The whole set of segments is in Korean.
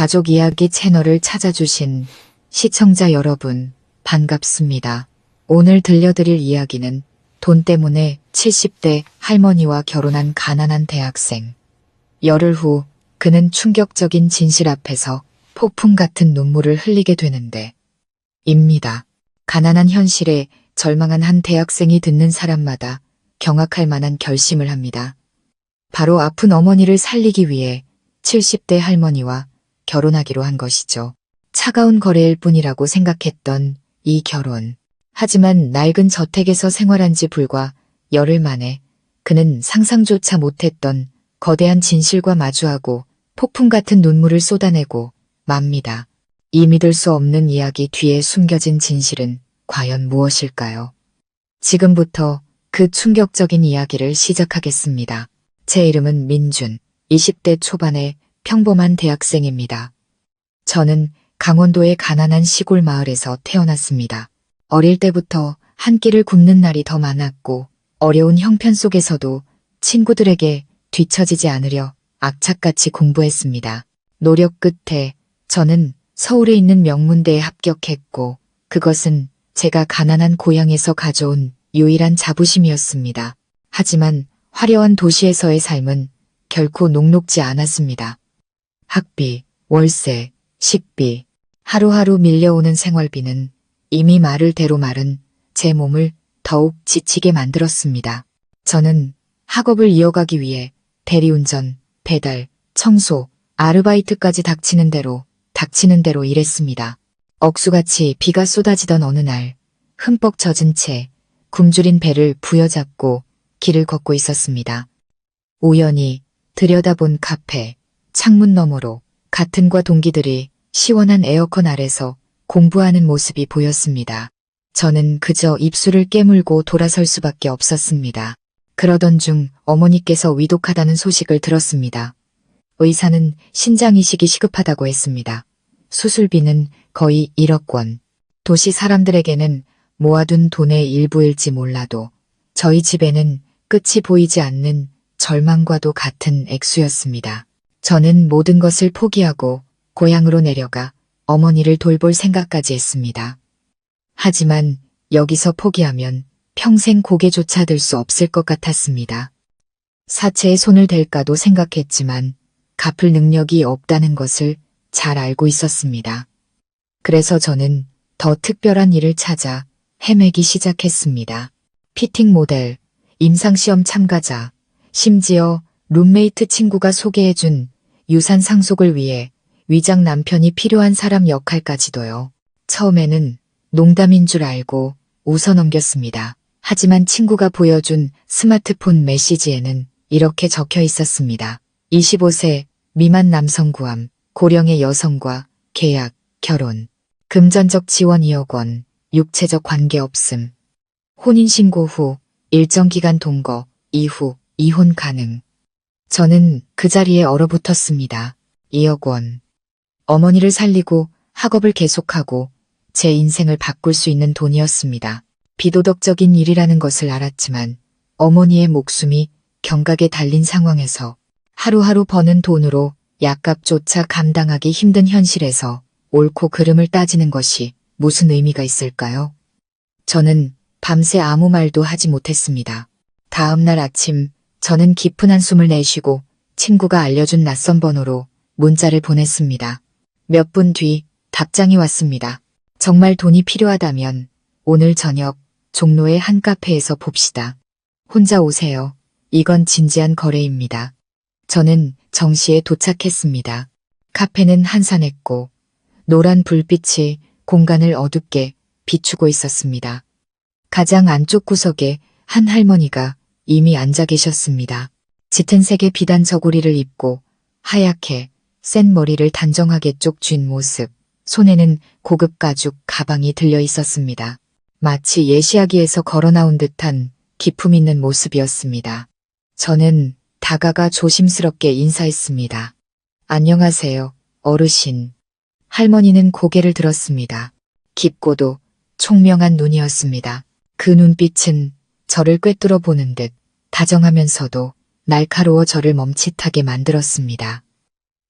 가족 이야기 채널을 찾아주신 시청자 여러분, 반갑습니다. 오늘 들려드릴 이야기는 돈 때문에 70대 할머니와 결혼한 가난한 대학생. 열흘 후 그는 충격적인 진실 앞에서 폭풍 같은 눈물을 흘리게 되는데 입니다. 가난한 현실에 절망한 한 대학생이 듣는 사람마다 경악할 만한 결심을 합니다. 바로 아픈 어머니를 살리기 위해 70대 할머니와 결혼하기로 한 것이죠. 차가운 거래일 뿐이라고 생각했던 이 결혼. 하지만 낡은 저택에서 생활한 지 불과 열흘 만에 그는 상상조차 못했던 거대한 진실과 마주하고 폭풍 같은 눈물을 쏟아내고 맙니다. 이 믿을 수 없는 이야기 뒤에 숨겨진 진실은 과연 무엇일까요? 지금부터 그 충격적인 이야기를 시작하겠습니다. 제 이름은 민준, 20대 초반의 평범한 대학생입니다. 저는 강원도의 가난한 시골 마을에서 태어났습니다. 어릴 때부터 한 끼를 굶는 날이 더 많았고 어려운 형편 속에서도 친구들에게 뒤처지지 않으려 악착같이 공부했습니다. 노력 끝에 저는 서울에 있는 명문대에 합격했고 그것은 제가 가난한 고향에서 가져온 유일한 자부심이었습니다. 하지만 화려한 도시에서의 삶은 결코 녹록지 않았습니다. 학비, 월세, 식비, 하루하루 밀려오는 생활비는 이미 마를 대로 마른 제 몸을 더욱 지치게 만들었습니다. 저는 학업을 이어가기 위해 대리운전, 배달, 청소, 아르바이트까지 닥치는 대로 일했습니다. 억수같이 비가 쏟아지던 어느 날 흠뻑 젖은 채 굶주린 배를 부여잡고 길을 걷고 있었습니다. 우연히 들여다본 카페, 창문 너머로 같은 과 동기들이 시원한 에어컨 아래서 공부하는 모습이 보였습니다. 저는 그저 입술을 깨물고 돌아설 수밖에 없었습니다. 그러던 중 어머니께서 위독하다는 소식을 들었습니다. 의사는 신장 이식이 시급하다고 했습니다. 수술비는 거의 1억 원. 도시 사람들에게는 모아둔 돈의 일부일지 몰라도 저희 집에는 끝이 보이지 않는 절망과도 같은 액수였습니다. 저는 모든 것을 포기하고 고향으로 내려가 어머니를 돌볼 생각까지 했습니다. 하지만 여기서 포기하면 평생 고개조차 들 수 없을 것 같았습니다. 사채에 손을 댈까도 생각했지만 갚을 능력이 없다는 것을 잘 알고 있었습니다. 그래서 저는 더 특별한 일을 찾아 헤매기 시작했습니다. 피팅 모델, 임상시험 참가자, 심지어 룸메이트 친구가 소개해준 유산 상속을 위해 위장 남편이 필요한 사람 역할까지도요. 처음에는 농담인 줄 알고 웃어 넘겼습니다. 하지만 친구가 보여준 스마트폰 메시지에는 이렇게 적혀 있었습니다. 25세 미만 남성 구함, 고령의 여성과 계약, 결혼, 금전적 지원 2억 원, 육체적 관계 없음, 혼인신고 후 일정 기간 동거, 이후 이혼 가능. 저는 그 자리에 얼어붙었습니다. 2억 원. 어머니를 살리고 학업을 계속하고 제 인생을 바꿀 수 있는 돈이었습니다. 비도덕적인 일이라는 것을 알았지만 어머니의 목숨이 경각에 달린 상황에서 하루하루 버는 돈으로 약값조차 감당하기 힘든 현실에서 옳고 그름을 따지는 것이 무슨 의미가 있을까요? 저는 밤새 아무 말도 하지 못했습니다. 다음 날 아침 저는 깊은 한숨을 내쉬고 친구가 알려준 낯선 번호로 문자를 보냈습니다. 몇 분 뒤 답장이 왔습니다. 정말 돈이 필요하다면 오늘 저녁 종로의 한 카페에서 봅시다. 혼자 오세요. 이건 진지한 거래입니다. 저는 정시에 도착했습니다. 카페는 한산했고 노란 불빛이 공간을 어둡게 비추고 있었습니다. 가장 안쪽 구석에 한 할머니가 이미 앉아 계셨습니다. 짙은 색의 비단 저고리를 입고 하얗게 센 머리를 단정하게 쪽 쥔 모습, 손에는 고급 가죽 가방이 들려 있었습니다. 마치 예시아기에서 걸어 나온 듯한 기품 있는 모습이었습니다. 저는 다가가 조심스럽게 인사했습니다. 안녕하세요, 어르신. 할머니는 고개를 들었습니다. 깊고도 총명한 눈이었습니다. 그 눈빛은 저를 꿰뚫어 보는 듯 다정하면서도 날카로워 저를 멈칫하게 만들었습니다.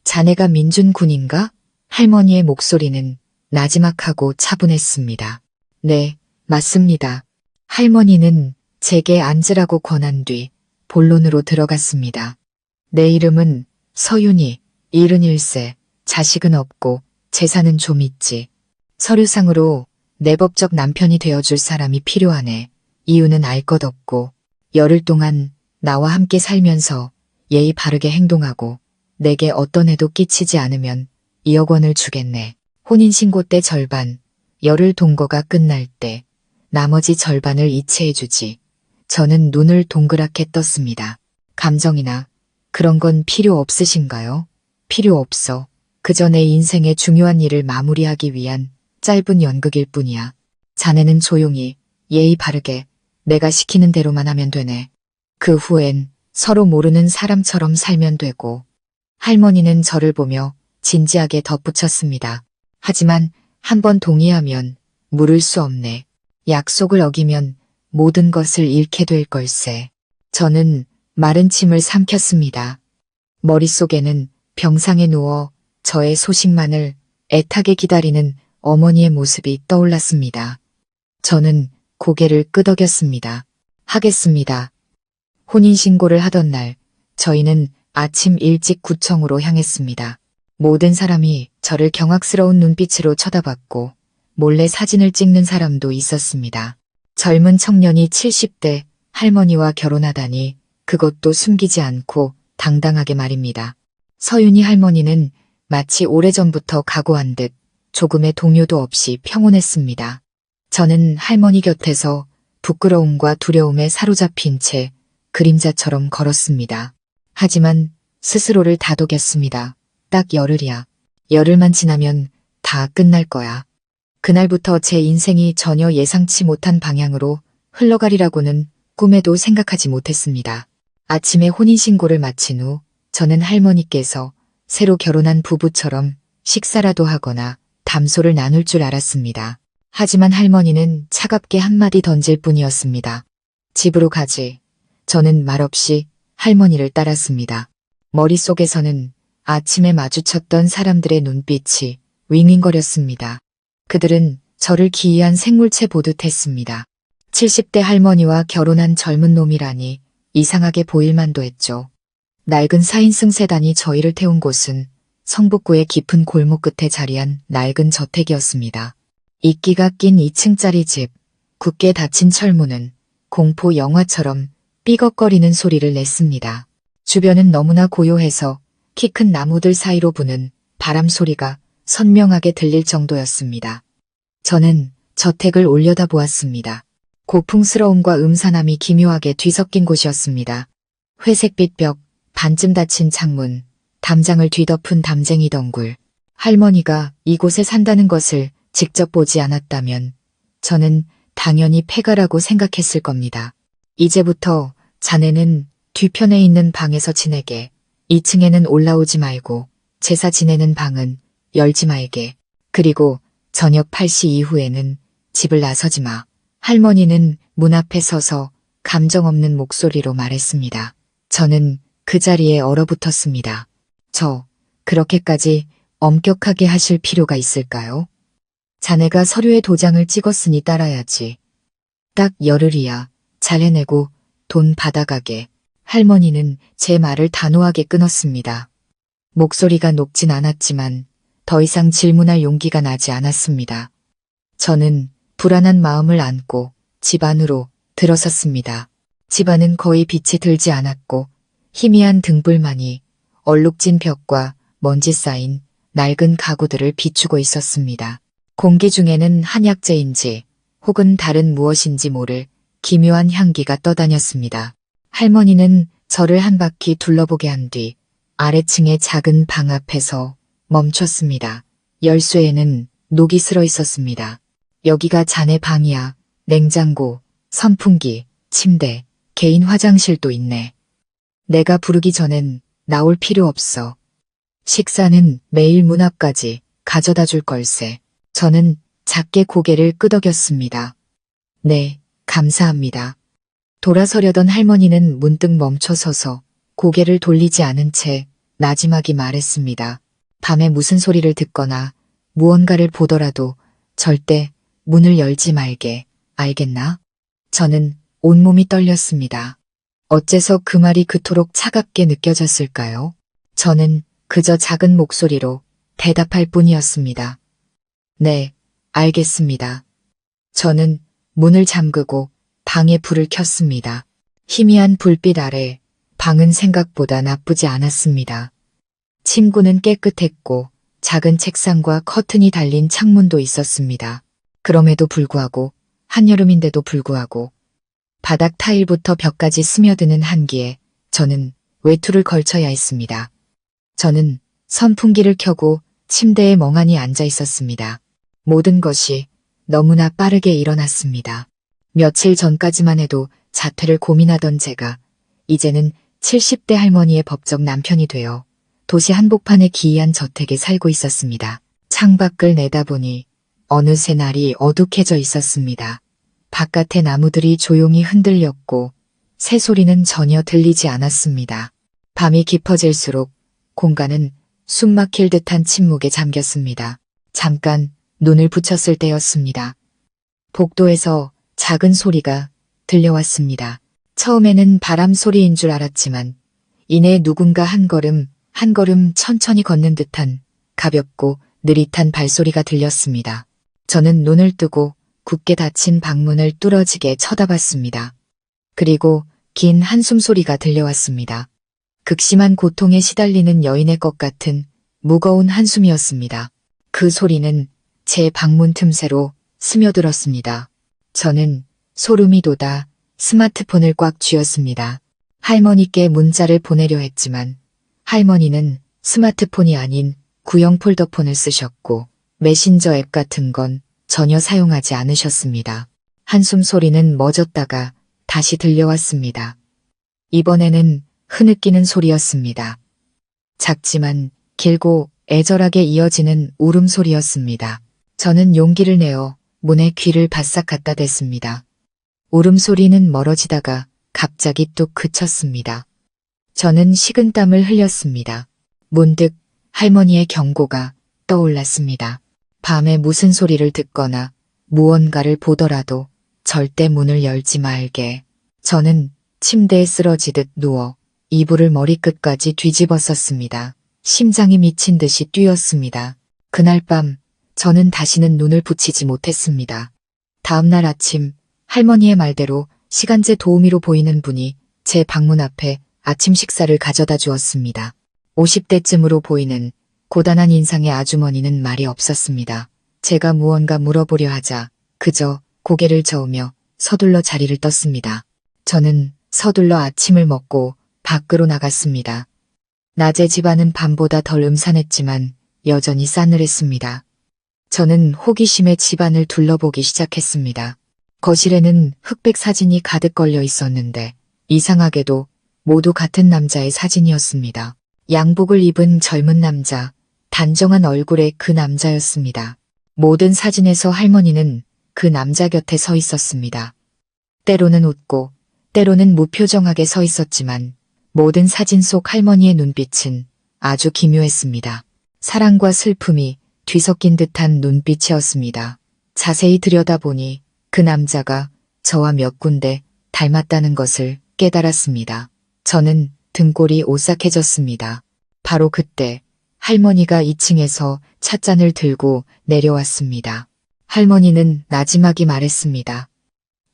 자네가 민준 군인가? 할머니의 목소리는 나지막하고 차분했습니다. 네, 맞습니다. 할머니는 제게 앉으라고 권한 뒤 본론으로 들어갔습니다. 내 이름은 서윤이, 71세, 자식은 없고 재산은 좀 있지. 서류상으로 내 법적 남편이 되어줄 사람이 필요하네. 이유는 알 것 없고 열흘 동안 나와 함께 살면서 예의 바르게 행동하고 내게 어떤 해도 끼치지 않으면 2억 원을 주겠네. 혼인신고 때 절반, 열흘 동거가 끝날 때 나머지 절반을 이체해주지. 저는 눈을 동그랗게 떴습니다. 감정이나 그런 건 필요 없으신가요? 필요 없어. 그저 내 인생의 중요한 일을 마무리하기 위한 짧은 연극일 뿐이야. 자네는 조용히 예의 바르게 내가 시키는 대로만 하면 되네. 그 후엔 서로 모르는 사람처럼 살면 되고. 할머니는 저를 보며 진지하게 덧붙였습니다. 하지만 한번 동의하면 물을 수 없네. 약속을 어기면 모든 것을 잃게 될 걸세. 저는 마른 침을 삼켰습니다. 머릿속에는 병상에 누워 저의 소식만을 애타게 기다리는 어머니의 모습이 떠올랐습니다. 저는 고개를 끄덕였습니다. 하겠습니다. 혼인신고를 하던 날 저희는 아침 일찍 구청으로 향했습니다. 모든 사람이 저를 경악스러운 눈빛으로 쳐다봤고 몰래 사진을 찍는 사람도 있었습니다. 젊은 청년이 70대 할머니와 결혼하다니 그것도 숨기지 않고 당당하게 말입니다. 서윤이 할머니는 마치 오래전부터 각오한 듯 조금의 동요도 없이 평온했습니다. 저는 할머니 곁에서 부끄러움과 두려움에 사로잡힌 채 그림자처럼 걸었습니다. 하지만 스스로를 다독였습니다. 딱 열흘이야. 열흘만 지나면 다 끝날 거야. 그날부터 제 인생이 전혀 예상치 못한 방향으로 흘러가리라고는 꿈에도 생각하지 못했습니다. 아침에 혼인신고를 마친 후 저는 할머니께서 새로 결혼한 부부처럼 식사라도 하거나 담소를 나눌 줄 알았습니다. 하지만 할머니는 차갑게 한마디 던질 뿐이었습니다. 집으로 가지. 저는 말없이 할머니를 따랐습니다. 머릿속에서는 아침에 마주쳤던 사람들의 눈빛이 윙윙거렸습니다. 그들은 저를 기이한 생물체 보듯 했습니다. 70대 할머니와 결혼한 젊은 놈이라니 이상하게 보일만도 했죠. 낡은 4인승 세단이 저희를 태운 곳은 성북구의 깊은 골목 끝에 자리한 낡은 저택이었습니다. 이끼가 낀 2층짜리 집, 굳게 닫힌 철문은 공포 영화처럼 삐걱거리는 소리를 냈습니다. 주변은 너무나 고요해서 키 큰 나무들 사이로 부는 바람 소리가 선명하게 들릴 정도였습니다. 저는 저택을 올려다보았습니다. 고풍스러움과 음산함이 기묘하게 뒤섞인 곳이었습니다. 회색빛 벽, 반쯤 닫힌 창문, 담장을 뒤덮은 담쟁이 덩굴. 할머니가 이곳에 산다는 것을 직접 보지 않았다면 저는 당연히 폐가라고 생각했을 겁니다. 이제부터 자네는 뒤편에 있는 방에서 지내게. 2층에는 올라오지 말고 제사 지내는 방은 열지 말게. 그리고 저녁 8시 이후에는 집을 나서지 마. 할머니는 문 앞에 서서 감정 없는 목소리로 말했습니다. 저는 그 자리에 얼어붙었습니다. 그렇게까지 엄격하게 하실 필요가 있을까요? 자네가 서류에 도장을 찍었으니 따라야지. 딱 열흘이야. 잘 해내고 돈 받아가게. 할머니는 제 말을 단호하게 끊었습니다. 목소리가 높진 않았지만 더 이상 질문할 용기가 나지 않았습니다. 저는 불안한 마음을 안고 집 안으로 들어섰습니다. 집 안은 거의 빛이 들지 않았고 희미한 등불만이 얼룩진 벽과 먼지 쌓인 낡은 가구들을 비추고 있었습니다. 공기 중에는 한약재인지 혹은 다른 무엇인지 모를 기묘한 향기가 떠다녔습니다. 할머니는 저를 한 바퀴 둘러보게 한 뒤 아래층의 작은 방 앞에서 멈췄습니다. 열쇠에는 녹이 슬어 있었습니다. 여기가 자네 방이야. 냉장고, 선풍기, 침대, 개인 화장실도 있네. 내가 부르기 전엔 나올 필요 없어. 식사는 매일 문 앞까지 가져다 줄 걸세. 저는 작게 고개를 끄덕였습니다. 네, 감사합니다. 돌아서려던 할머니는 문득 멈춰서서 고개를 돌리지 않은 채 나지막이 말했습니다. 밤에 무슨 소리를 듣거나 무언가를 보더라도 절대 문을 열지 말게, 알겠나? 저는 온몸이 떨렸습니다. 어째서 그 말이 그토록 차갑게 느껴졌을까요? 저는 그저 작은 목소리로 대답할 뿐이었습니다. 네, 알겠습니다. 저는 문을 잠그고 방에 불을 켰습니다. 희미한 불빛 아래 방은 생각보다 나쁘지 않았습니다. 침구는 깨끗했고 작은 책상과 커튼이 달린 창문도 있었습니다. 그럼에도 불구하고 한여름인데도 불구하고 바닥 타일부터 벽까지 스며드는 한기에 저는 외투를 걸쳐야 했습니다. 저는 선풍기를 켜고 침대에 멍하니 앉아 있었습니다. 모든 것이 너무나 빠르게 일어났습니다. 며칠 전까지만 해도 자퇴를 고민하던 제가 이제는 70대 할머니의 법적 남편이 되어 도시 한복판의 기이한 저택에 살고 있었습니다. 창밖을 내다보니 어느새 날이 어둑해져 있었습니다. 바깥의 나무들이 조용히 흔들렸고 새소리는 전혀 들리지 않았습니다. 밤이 깊어질수록 공간은 숨막힐 듯한 침묵에 잠겼습니다. 잠깐 눈을 붙였을 때였습니다. 복도에서 작은 소리가 들려왔습니다. 처음에는 바람 소리인 줄 알았지만 이내 누군가 한 걸음 한 걸음 천천히 걷는 듯한 가볍고 느릿한 발소리가 들렸습니다. 저는 눈을 뜨고 굳게 닫힌 방문을 뚫어지게 쳐다봤습니다. 그리고 긴 한숨 소리가 들려왔습니다. 극심한 고통에 시달리는 여인의 것 같은 무거운 한숨이었습니다. 그 소리는 제 방문 틈새로 스며들었습니다. 저는 소름이 돋아 스마트폰을 꽉 쥐었습니다. 할머니께 문자를 보내려 했지만 할머니는 스마트폰이 아닌 구형 폴더폰을 쓰셨고 메신저 앱 같은 건 전혀 사용하지 않으셨습니다. 한숨 소리는 멎었다가 다시 들려왔습니다. 이번에는 흐느끼는 소리였습니다. 작지만 길고 애절하게 이어지는 울음소리였습니다. 저는 용기를 내어 문에 귀를 바싹 갖다 댔습니다. 울음소리는 멀어지다가 갑자기 뚝 그쳤습니다. 저는 식은땀을 흘렸습니다. 문득 할머니의 경고가 떠올랐습니다. 밤에 무슨 소리를 듣거나 무언가를 보더라도 절대 문을 열지 말게. 저는 침대에 쓰러지듯 누워 이불을 머리끝까지 뒤집어 썼습니다. 심장이 미친 듯이 뛰었습니다. 그날 밤 저는 다시는 눈을 붙이지 못했습니다. 다음날 아침 할머니의 말대로 시간제 도우미로 보이는 분이 제 방문 앞에 아침 식사를 가져다 주었습니다. 50대쯤으로 보이는 고단한 인상의 아주머니는 말이 없었습니다. 제가 무언가 물어보려 하자 그저 고개를 저으며 서둘러 자리를 떴습니다. 저는 서둘러 아침을 먹고 밖으로 나갔습니다. 낮에 집안은 밤보다 덜 음산했지만 여전히 싸늘했습니다. 저는 호기심에 집안을 둘러보기 시작했습니다. 거실에는 흑백 사진이 가득 걸려 있었는데 이상하게도 모두 같은 남자의 사진이었습니다. 양복을 입은 젊은 남자, 단정한 얼굴의 그 남자였습니다. 모든 사진에서 할머니는 그 남자 곁에 서 있었습니다. 때로는 웃고 때로는 무표정하게 서 있었지만 모든 사진 속 할머니의 눈빛은 아주 기묘했습니다. 사랑과 슬픔이 뒤섞인 듯한 눈빛이었습니다. 자세히 들여다보니 그 남자가 저와 몇 군데 닮았다는 것을 깨달았습니다. 저는 등골이 오싹해졌습니다. 바로 그때 할머니가 2층에서 찻잔을 들고 내려왔습니다. 할머니는 나지막이 말했습니다.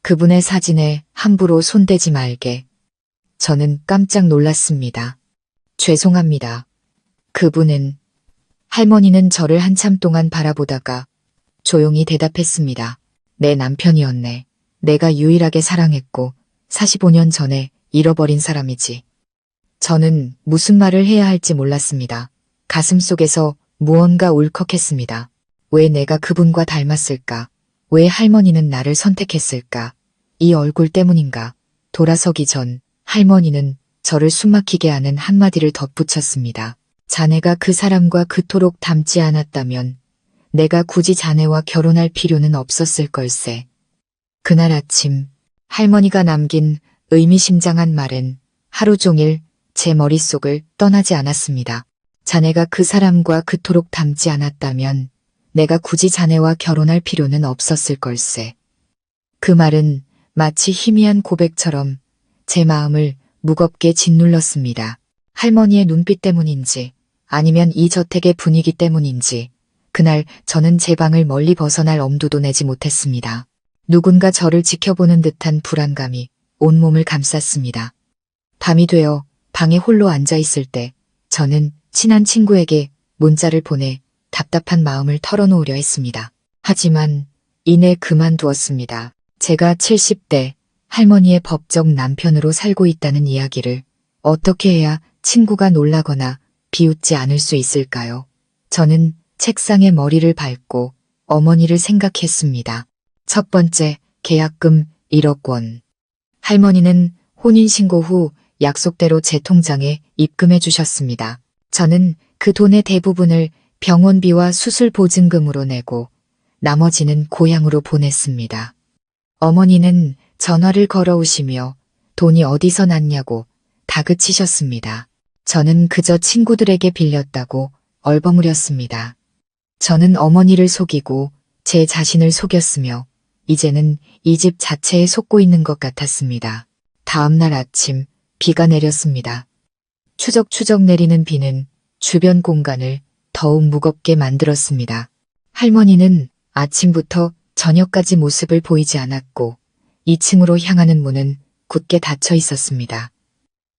그분의 사진에 함부로 손대지 말게. 저는 깜짝 놀랐습니다. 죄송합니다. 그분은 할머니는 저를 한참 동안 바라보다가 조용히 대답했습니다. 내 남편이었네. 내가 유일하게 사랑했고 45년 전에 잃어버린 사람이지. 저는 무슨 말을 해야 할지 몰랐습니다. 가슴속에서 무언가 울컥했습니다. 왜 내가 그분과 닮았을까? 왜 할머니는 나를 선택했을까? 이 얼굴 때문인가? 돌아서기 전 할머니는 저를 숨막히게 하는 한마디를 덧붙였습니다. 자네가 그 사람과 그토록 닮지 않았다면 내가 굳이 자네와 결혼할 필요는 없었을 걸세. 그날 아침 할머니가 남긴 의미심장한 말은 하루 종일 제 머릿속을 떠나지 않았습니다. 자네가 그 사람과 그토록 닮지 않았다면 내가 굳이 자네와 결혼할 필요는 없었을 걸세. 그 말은 마치 희미한 고백처럼 제 마음을 무겁게 짓눌렀습니다. 할머니의 눈빛 때문인지 아니면 이 저택의 분위기 때문인지 그날 저는 제 방을 멀리 벗어날 엄두도 내지 못했습니다. 누군가 저를 지켜보는 듯한 불안감이 온몸을 감쌌습니다. 밤이 되어 방에 홀로 앉아 있을 때 저는 친한 친구에게 문자를 보내 답답한 마음을 털어놓으려 했습니다. 하지만 이내 그만두었습니다. 제가 70대 할머니의 법적 남편으로 살고 있다는 이야기를 어떻게 해야 친구가 놀라거나 비웃지 않을 수 있을까요? 저는 책상에 머리를 밟고 어머니를 생각했습니다. 첫 번째, 계약금 1억 원. 할머니는 혼인신고 후 약속대로 제 통장에 입금해 주셨습니다. 저는 그 돈의 대부분을 병원비와 수술 보증금으로 내고 나머지는 고향으로 보냈습니다. 어머니는 전화를 걸어오시며 돈이 어디서 났냐고 다그치셨습니다. 저는 그저 친구들에게 빌렸다고 얼버무렸습니다. 저는 어머니를 속이고 제 자신을 속였으며 이제는 이 집 자체에 속고 있는 것 같았습니다. 다음 날 아침 비가 내렸습니다. 추적추적 내리는 비는 주변 공간을 더욱 무겁게 만들었습니다. 할머니는 아침부터 저녁까지 모습을 보이지 않았고 2층으로 향하는 문은 굳게 닫혀 있었습니다.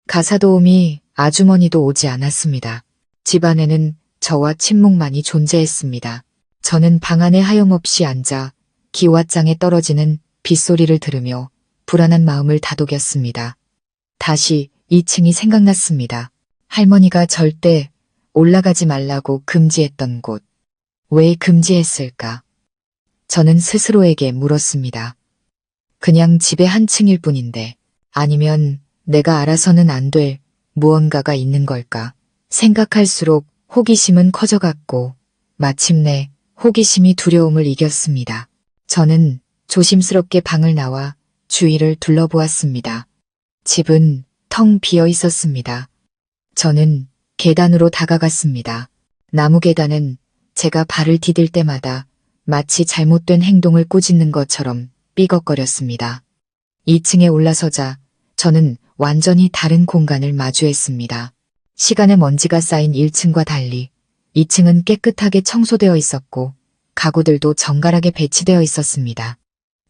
가사도우미 아주머니도 오지 않았습니다. 집안에는 저와 침묵만이 존재했습니다. 저는 방 안에 하염없이 앉아 기와장에 떨어지는 빗소리를 들으며 불안한 마음을 다독였습니다. 다시 2층이 생각났습니다. 할머니가 절대 올라가지 말라고 금지했던 곳. 왜 금지했을까? 저는 스스로에게 물었습니다. 그냥 집의 한 층일 뿐인데 아니면 내가 알아서는 안 될 무언가가 있는 걸까? 생각할수록 호기심은 커져갔고 마침내 호기심이 두려움을 이겼습니다. 저는 조심스럽게 방을 나와 주위를 둘러보았습니다. 집은 텅 비어 있었습니다. 저는 계단으로 다가갔습니다. 나무 계단은 제가 발을 디딜 때마다 마치 잘못된 행동을 꾸짖는 것처럼 삐걱거렸습니다. 2층에 올라서자 저는 완전히 다른 공간을 마주했습니다. 시간의 먼지가 쌓인 1층과 달리 2층은 깨끗하게 청소되어 있었고 가구들도 정갈하게 배치되어 있었습니다.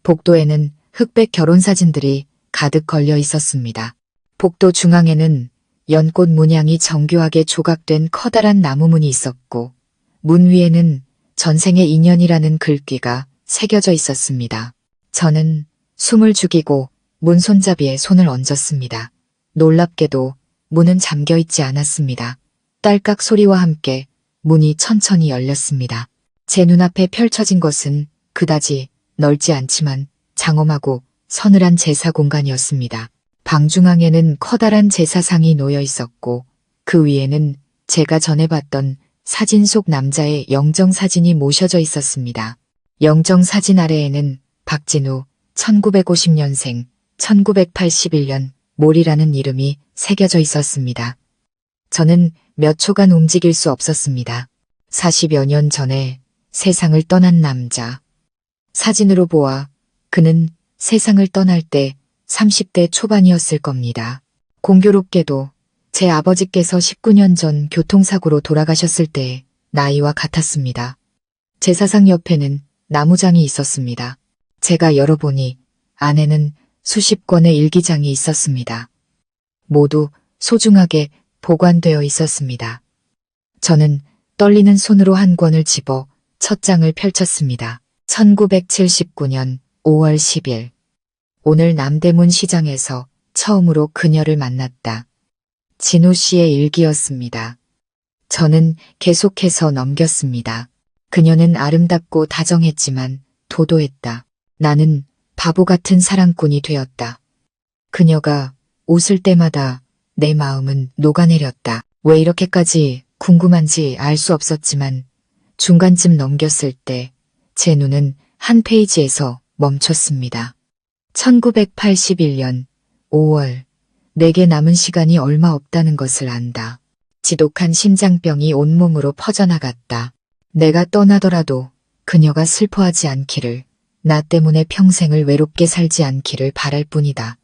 복도에는 흑백 결혼사진들이 가득 걸려 있었습니다. 복도 중앙에는 연꽃 문양이 정교하게 조각된 커다란 나무문이 있었고 문 위에는 전생의 인연이라는 글귀가 새겨져 있었습니다. 저는 숨을 죽이고 문 손잡이에 손을 얹었습니다. 놀랍게도 문은 잠겨 있지 않았습니다. 딸깍 소리와 함께 문이 천천히 열렸습니다. 제 눈앞에 펼쳐진 것은 그다지 넓지 않지만 장엄하고 서늘한 제사 공간이었습니다. 방 중앙에는 커다란 제사상이 놓여 있었고 그 위에는 제가 전에 봤던 사진 속 남자의 영정사진이 모셔져 있었습니다. 영정사진 아래에는 박진우 1950년생 1981년 몰이라는 이름이 새겨져 있었습니다. 저는 몇 초간 움직일 수 없었습니다. 40여 년 전에 세상을 떠난 남자. 사진으로 보아 그는 세상을 떠날 때 30대 초반이었을 겁니다. 공교롭게도 제 아버지께서 19년 전 교통사고로 돌아가셨을 때의 나이와 같았습니다. 제사상 옆에는 나무장이 있었습니다. 제가 열어보니 안에는 수십 권의 일기장이 있었습니다. 모두 소중하게 보관되어 있었습니다. 저는 떨리는 손으로 한 권을 집어 첫 장을 펼쳤습니다. 1979년 5월 10일. 오늘 남대문 시장에서 처음으로 그녀를 만났다. 진우 씨의 일기였습니다. 저는 계속해서 넘겼습니다. 그녀는 아름답고 다정했지만 도도했다. 나는 바보 같은 사랑꾼이 되었다. 그녀가 웃을 때마다 내 마음은 녹아내렸다. 왜 이렇게까지 궁금한지 알 수 없었지만 중간쯤 넘겼을 때 제 눈은 한 페이지에서 멈췄습니다. 1981년 5월 내게 남은 시간이 얼마 없다는 것을 안다. 지독한 심장병이 온몸으로 퍼져나갔다. 내가 떠나더라도 그녀가 슬퍼하지 않기를, 나 때문에 평생을 외롭게 살지 않기를 바랄 뿐이다.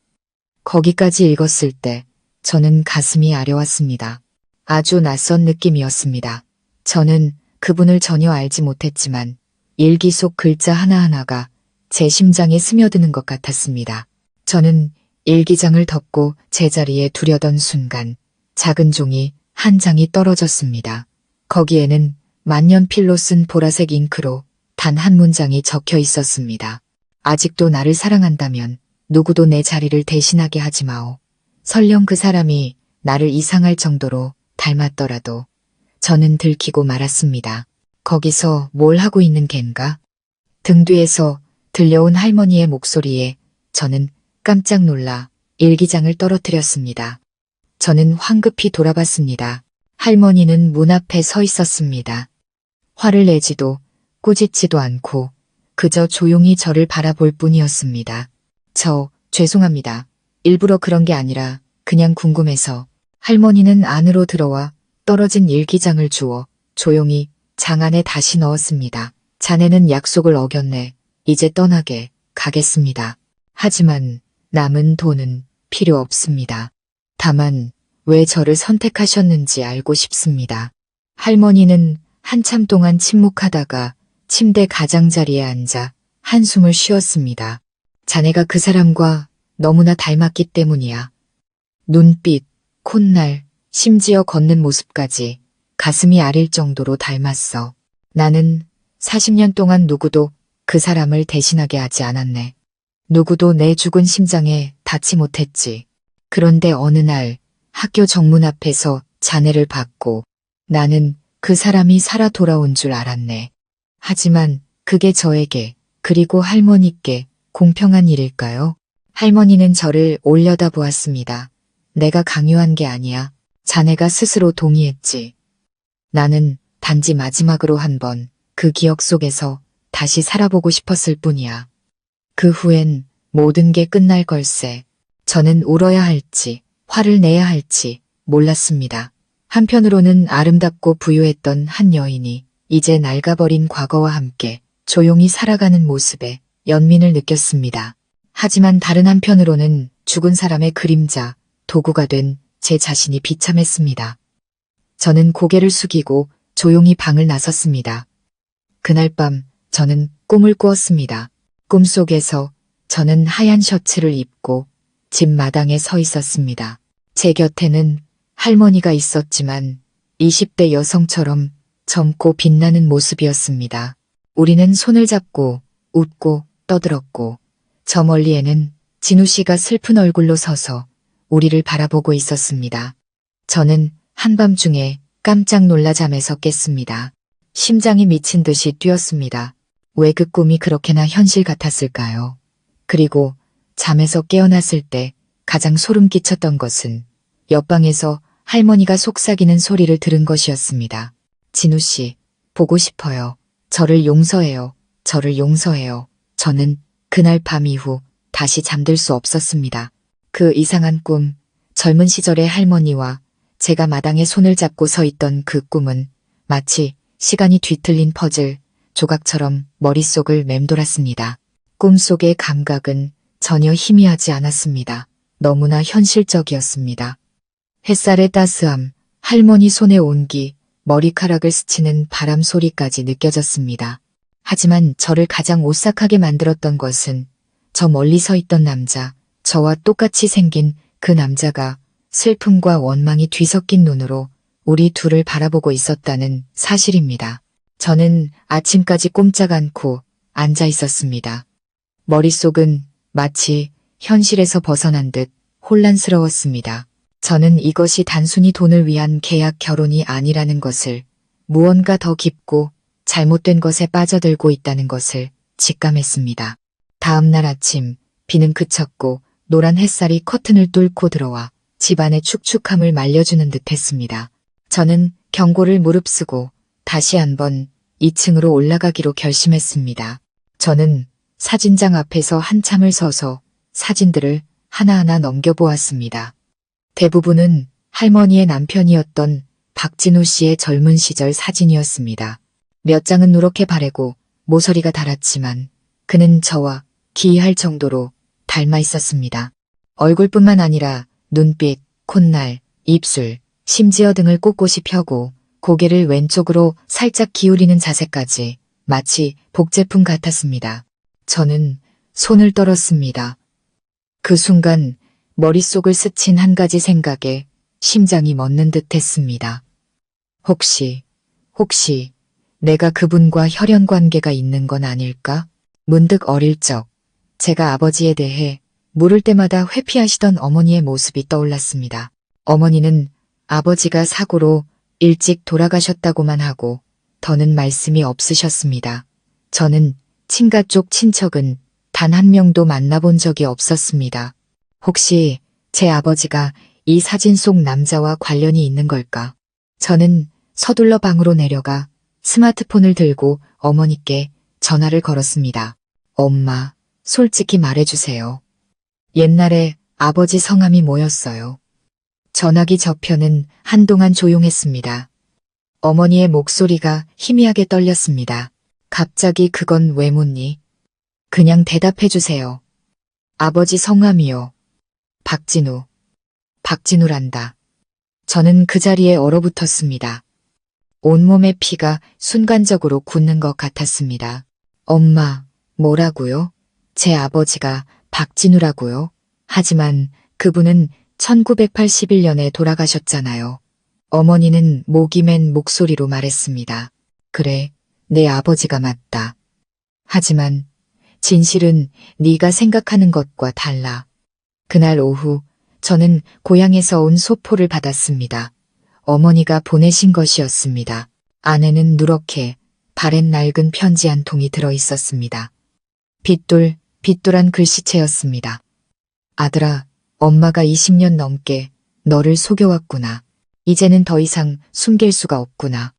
거기까지 읽었을 때 저는 가슴이 아려왔습니다. 아주 낯선 느낌이었습니다. 저는 그분을 전혀 알지 못했지만 일기 속 글자 하나하나가 제 심장에 스며드는 것 같았습니다. 저는 일기장을 덮고 제자리에 두려던 순간 작은 종이 한 장이 떨어졌습니다. 거기에는 만년필로 쓴 보라색 잉크로 단 한 문장이 적혀 있었습니다. 아직도 나를 사랑한다면 누구도 내 자리를 대신하게 하지 마오. 설령 그 사람이 나를 이상할 정도로 닮았더라도 저는 들키고 말았습니다. 거기서 뭘 하고 있는 걘가? 등 뒤에서 들려온 할머니의 목소리에 저는 깜짝 놀라 일기장을 떨어뜨렸습니다. 저는 황급히 돌아봤습니다. 할머니는 문 앞에 서 있었습니다. 화를 내지도 꾸짖지도 않고 그저 조용히 저를 바라볼 뿐이었습니다. 죄송합니다. 일부러 그런 게 아니라 그냥 궁금해서. 할머니는 안으로 들어와 떨어진 일기장을 주워 조용히 장 안에 다시 넣었습니다. 자네는 약속을 어겼네. 이제 떠나게 가겠습니다. 하지만 남은 돈은 필요 없습니다. 다만 왜 저를 선택하셨는지 알고 싶습니다. 할머니는 한참 동안 침묵하다가 침대 가장자리에 앉아 한숨을 쉬었습니다. 자네가 그 사람과 너무나 닮았기 때문이야. 눈빛, 콧날, 심지어 걷는 모습까지 가슴이 아릴 정도로 닮았어. 나는 40년 동안 누구도 그 사람을 대신하게 하지 않았네. 누구도 내 죽은 심장에 닿지 못했지. 그런데 어느 날 학교 정문 앞에서 자네를 봤고 나는 그 사람이 살아 돌아온 줄 알았네. 하지만 그게 저에게 그리고 할머니께 공평한 일일까요? 할머니는 저를 올려다보았습니다. 내가 강요한 게 아니야. 자네가 스스로 동의했지. 나는 단지 마지막으로 한 번 그 기억 속에서 다시 살아보고 싶었을 뿐이야. 그 후엔 모든 게 끝날 걸세. 저는 울어야 할지 화를 내야 할지 몰랐습니다. 한편으로는 아름답고 부유했던 한 여인이 이제 낡아버린 과거와 함께 조용히 살아가는 모습에 연민을 느꼈습니다. 하지만 다른 한편으로는 죽은 사람의 그림자, 도구가 된 제 자신이 비참했습니다. 저는 고개를 숙이고 조용히 방을 나섰습니다. 그날 밤 저는 꿈을 꾸었습니다. 꿈속에서 저는 하얀 셔츠를 입고 집 마당에 서 있었습니다. 제 곁에는 할머니가 있었지만 20대 여성처럼 젊고 빛나는 모습이었습니다. 우리는 손을 잡고 웃고 떠들었고 저 멀리에는 진우 씨가 슬픈 얼굴로 서서 우리를 바라보고 있었습니다. 저는 한밤중에 깜짝 놀라 잠에서 깼습니다. 심장이 미친 듯이 뛰었습니다. 왜 그 꿈이 그렇게나 현실 같았을까요? 그리고 잠에서 깨어났을 때 가장 소름 끼쳤던 것은 옆방에서 할머니가 속삭이는 소리를 들은 것이었습니다. 진우 씨, 보고 싶어요. 저를 용서해요. 저를 용서해요. 저는 그날 밤 이후 다시 잠들 수 없었습니다. 그 이상한 꿈, 젊은 시절의 할머니와 제가 마당에 손을 잡고 서 있던 그 꿈은 마치 시간이 뒤틀린 퍼즐 조각처럼 머릿속을 맴돌았습니다. 꿈속의 감각은 전혀 희미하지 않았습니다. 너무나 현실적이었습니다. 햇살의 따스함, 할머니 손의 온기, 머리카락을 스치는 바람 소리까지 느껴졌습니다. 하지만 저를 가장 오싹하게 만들었던 것은 저 멀리 서 있던 남자, 저와 똑같이 생긴 그 남자가 슬픔과 원망이 뒤섞인 눈으로 우리 둘을 바라보고 있었다는 사실입니다. 저는 아침까지 꼼짝 않고 앉아 있었습니다. 머릿속은 마치 현실에서 벗어난 듯 혼란스러웠습니다. 저는 이것이 단순히 돈을 위한 계약 결혼이 아니라는 것을, 무언가 더 깊고 잘못된 것에 빠져들고 있다는 것을 직감했습니다. 다음 날 아침 비는 그쳤고 노란 햇살이 커튼을 뚫고 들어와 집안의 축축함을 말려주는 듯 했습니다. 저는 경고를 무릅쓰고 다시 한번 2층으로 올라가기로 결심했습니다. 저는 사진장 앞에서 한참을 서서 사진들을 하나하나 넘겨보았습니다. 대부분은 할머니의 남편이었던 박진우 씨의 젊은 시절 사진이었습니다. 몇 장은 누렇게 바래고 모서리가 닳았지만 그는 저와 기이할 정도로 닮아 있었습니다. 얼굴뿐만 아니라 눈빛, 콧날, 입술, 심지어 등을 꼿꼿이 펴고 고개를 왼쪽으로 살짝 기울이는 자세까지 마치 복제품 같았습니다. 저는 손을 떨었습니다. 그 순간 머릿속을 스친 한 가지 생각에 심장이 멎는 듯 했습니다. 혹시 내가 그분과 혈연 관계가 있는 건 아닐까? 문득 어릴 적 제가 아버지에 대해 물을 때마다 회피하시던 어머니의 모습이 떠올랐습니다. 어머니는 아버지가 사고로 일찍 돌아가셨다고만 하고 더는 말씀이 없으셨습니다. 저는 친가 쪽 친척은 단 한 명도 만나본 적이 없었습니다. 혹시 제 아버지가 이 사진 속 남자와 관련이 있는 걸까? 저는 서둘러 방으로 내려가 스마트폰을 들고 어머니께 전화를 걸었습니다. 엄마, 솔직히 말해주세요. 옛날에 아버지 성함이 뭐였어요? 전화기 저편은 한동안 조용했습니다. 어머니의 목소리가 희미하게 떨렸습니다. 갑자기 그건 왜 묻니? 그냥 대답해주세요. 아버지 성함이요. 박진우. 박진우란다. 저는 그 자리에 얼어붙었습니다. 온몸의 피가 순간적으로 굳는 것 같았습니다. 엄마, 뭐라고요? 제 아버지가 박진우라고요? 하지만 그분은 1981년에 돌아가셨잖아요. 어머니는 목이 맨 목소리로 말했습니다. 그래, 내 아버지가 맞다. 하지만 진실은 네가 생각하는 것과 달라. 그날 오후 저는 고향에서 온 소포를 받았습니다. 어머니가 보내신 것이었습니다. 안에는 누렇게 바랜 낡은 편지 한 통이 들어 있었습니다. 빗돌한 글씨체였습니다. 아들아, 엄마가 20년 넘게 너를 속여왔구나. 이제는 더 이상 숨길 수가 없구나.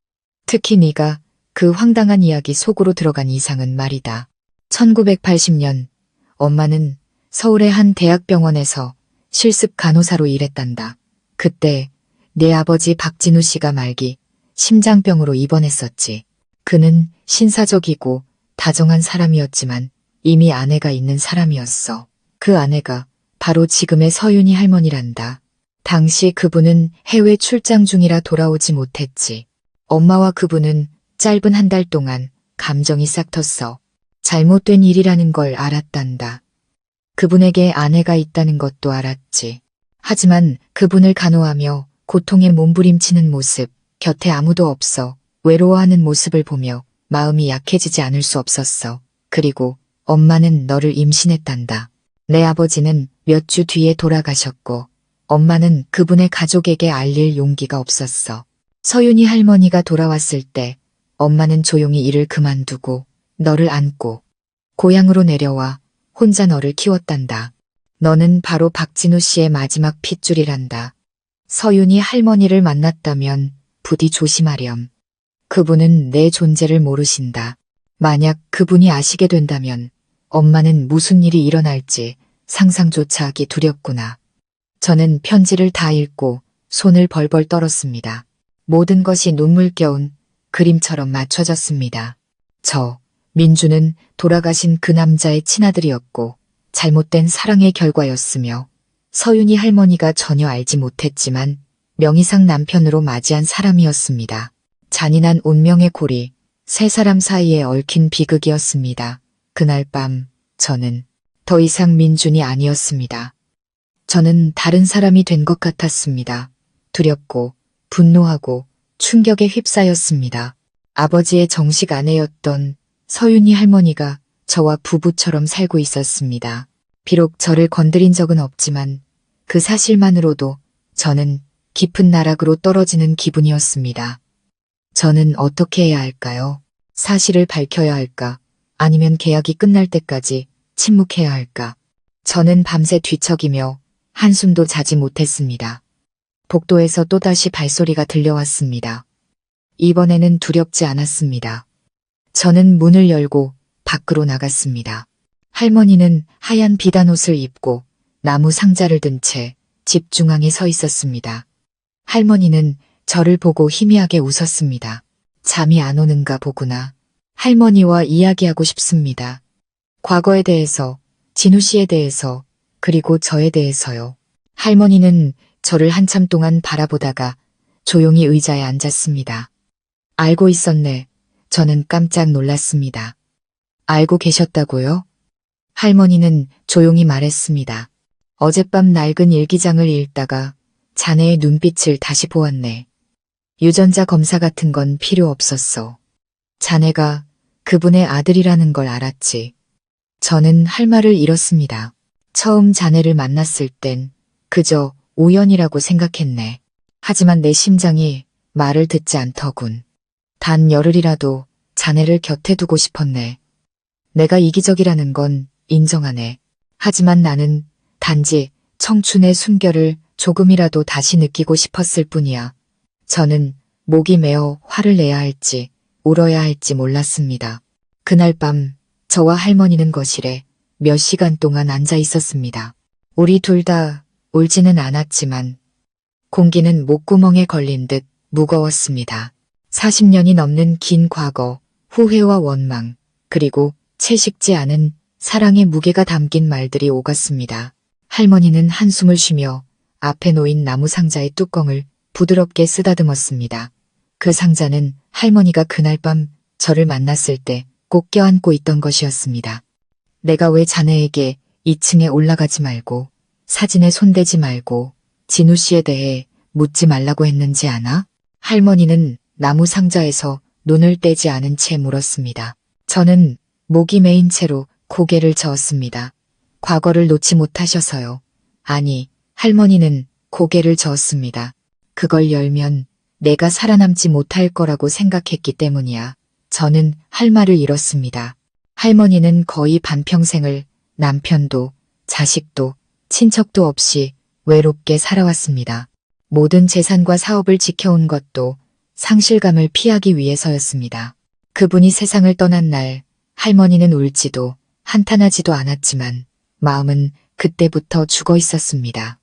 특히 네가 그 황당한 이야기 속으로 들어간 이상은 말이다. 1980년 엄마는 서울의 한 대학병원에서 실습 간호사로 일했단다. 그때 내 아버지 박진우 씨가 말기 심장병으로 입원했었지. 그는 신사적이고 다정한 사람이었지만 이미 아내가 있는 사람이었어. 그 아내가 바로 지금의 서윤이 할머니란다. 당시 그분은 해외 출장 중이라 돌아오지 못했지. 엄마와 그분은 짧은 한 달 동안 감정이 싹 텄어. 잘못된 일이라는 걸 알았단다. 그분에게 아내가 있다는 것도 알았지. 하지만 그분을 간호하며 고통에 몸부림치는 모습, 곁에 아무도 없어 외로워하는 모습을 보며 마음이 약해지지 않을 수 없었어. 그리고 엄마는 너를 임신했단다. 내 아버지는 몇 주 뒤에 돌아가셨고 엄마는 그분의 가족에게 알릴 용기가 없었어. 서윤이 할머니가 돌아왔을 때 엄마는 조용히 일을 그만두고 너를 안고 고향으로 내려와 혼자 너를 키웠단다. 너는 바로 박진우 씨의 마지막 핏줄이란다. 서윤이 할머니를 만났다면 부디 조심하렴. 그분은 내 존재를 모르신다. 만약 그분이 아시게 된다면 엄마는 무슨 일이 일어날지 상상조차 하기 두렵구나. 저는 편지를 다 읽고 손을 벌벌 떨었습니다. 모든 것이 눈물겨운 그림처럼 맞춰졌습니다. 민주는 돌아가신 그 남자의 친아들이었고 잘못된 사랑의 결과였으며 서윤이 할머니가 전혀 알지 못했지만 명의상 남편으로 맞이한 사람이었습니다. 잔인한 운명의 고리, 세 사람 사이에 얽힌 비극이었습니다. 그날 밤 저는 더 이상 민준이 아니었습니다. 저는 다른 사람이 된 것 같았습니다. 두렵고 분노하고 충격에 휩싸였습니다. 아버지의 정식 아내였던 서윤이 할머니가 저와 부부처럼 살고 있었습니다. 비록 저를 건드린 적은 없지만 그 사실만으로도 저는 깊은 나락으로 떨어지는 기분이었습니다. 저는 어떻게 해야 할까요? 사실을 밝혀야 할까? 아니면 계약이 끝날 때까지 침묵해야 할까? 저는 밤새 뒤척이며 한숨도 자지 못했습니다. 복도에서 또다시 발소리가 들려왔습니다. 이번에는 두렵지 않았습니다. 저는 문을 열고 밖으로 나갔습니다. 할머니는 하얀 비단옷을 입고 나무 상자를 든 채 집 중앙에 서 있었습니다. 할머니는 저를 보고 희미하게 웃었습니다. 잠이 안 오는가 보구나. 할머니와 이야기하고 싶습니다. 과거에 대해서, 진우 씨에 대해서, 그리고 저에 대해서요. 할머니는 저를 한참 동안 바라보다가 조용히 의자에 앉았습니다. 알고 있었네. 저는 깜짝 놀랐습니다. 알고 계셨다고요? 할머니는 조용히 말했습니다. 어젯밤 낡은 일기장을 읽다가 자네의 눈빛을 다시 보았네. 유전자 검사 같은 건 필요 없었어. 자네가 그분의 아들이라는 걸 알았지. 저는 할 말을 잃었습니다. 처음 자네를 만났을 땐 그저 우연이라고 생각했네. 하지만 내 심장이 말을 듣지 않더군. 단 열흘이라도 자네를 곁에 두고 싶었네. 내가 이기적이라는 건 인정하네. 하지만 나는 단지 청춘의 숨결을 조금이라도 다시 느끼고 싶었을 뿐이야. 저는 목이 메어 화를 내야 할지 울어야 할지 몰랐습니다. 그날 밤 저와 할머니는 거실에 몇 시간 동안 앉아 있었습니다. 우리 둘 다 울지는 않았지만 공기는 목구멍에 걸린 듯 무거웠습니다. 40년이 넘는 긴 과거, 후회와 원망, 그리고 채식지 않은 사랑의 무게가 담긴 말들이 오갔습니다. 할머니는 한숨을 쉬며 앞에 놓인 나무 상자의 뚜껑을 부드럽게 쓰다듬었습니다. 그 상자는 할머니가 그날 밤 저를 만났을 때 꼭 껴안고 있던 것이었습니다. 내가 왜 자네에게 2층에 올라가지 말고 사진에 손대지 말고 진우 씨에 대해 묻지 말라고 했는지 아나? 할머니는 나무 상자에서 눈을 떼지 않은 채 물었습니다. 저는 목이 메인 채로 고개를 저었습니다. 과거를 놓지 못하셔서요. 아니, 할머니는 고개를 저었습니다. 그걸 열면 내가 살아남지 못할 거라고 생각했기 때문이야. 저는 할 말을 잃었습니다. 할머니는 거의 반평생을 남편도 자식도 친척도 없이 외롭게 살아왔습니다. 모든 재산과 사업을 지켜온 것도 상실감을 피하기 위해서였습니다. 그분이 세상을 떠난 날 할머니는 울지도 한탄하지도 않았지만 마음은 그때부터 죽어 있었습니다.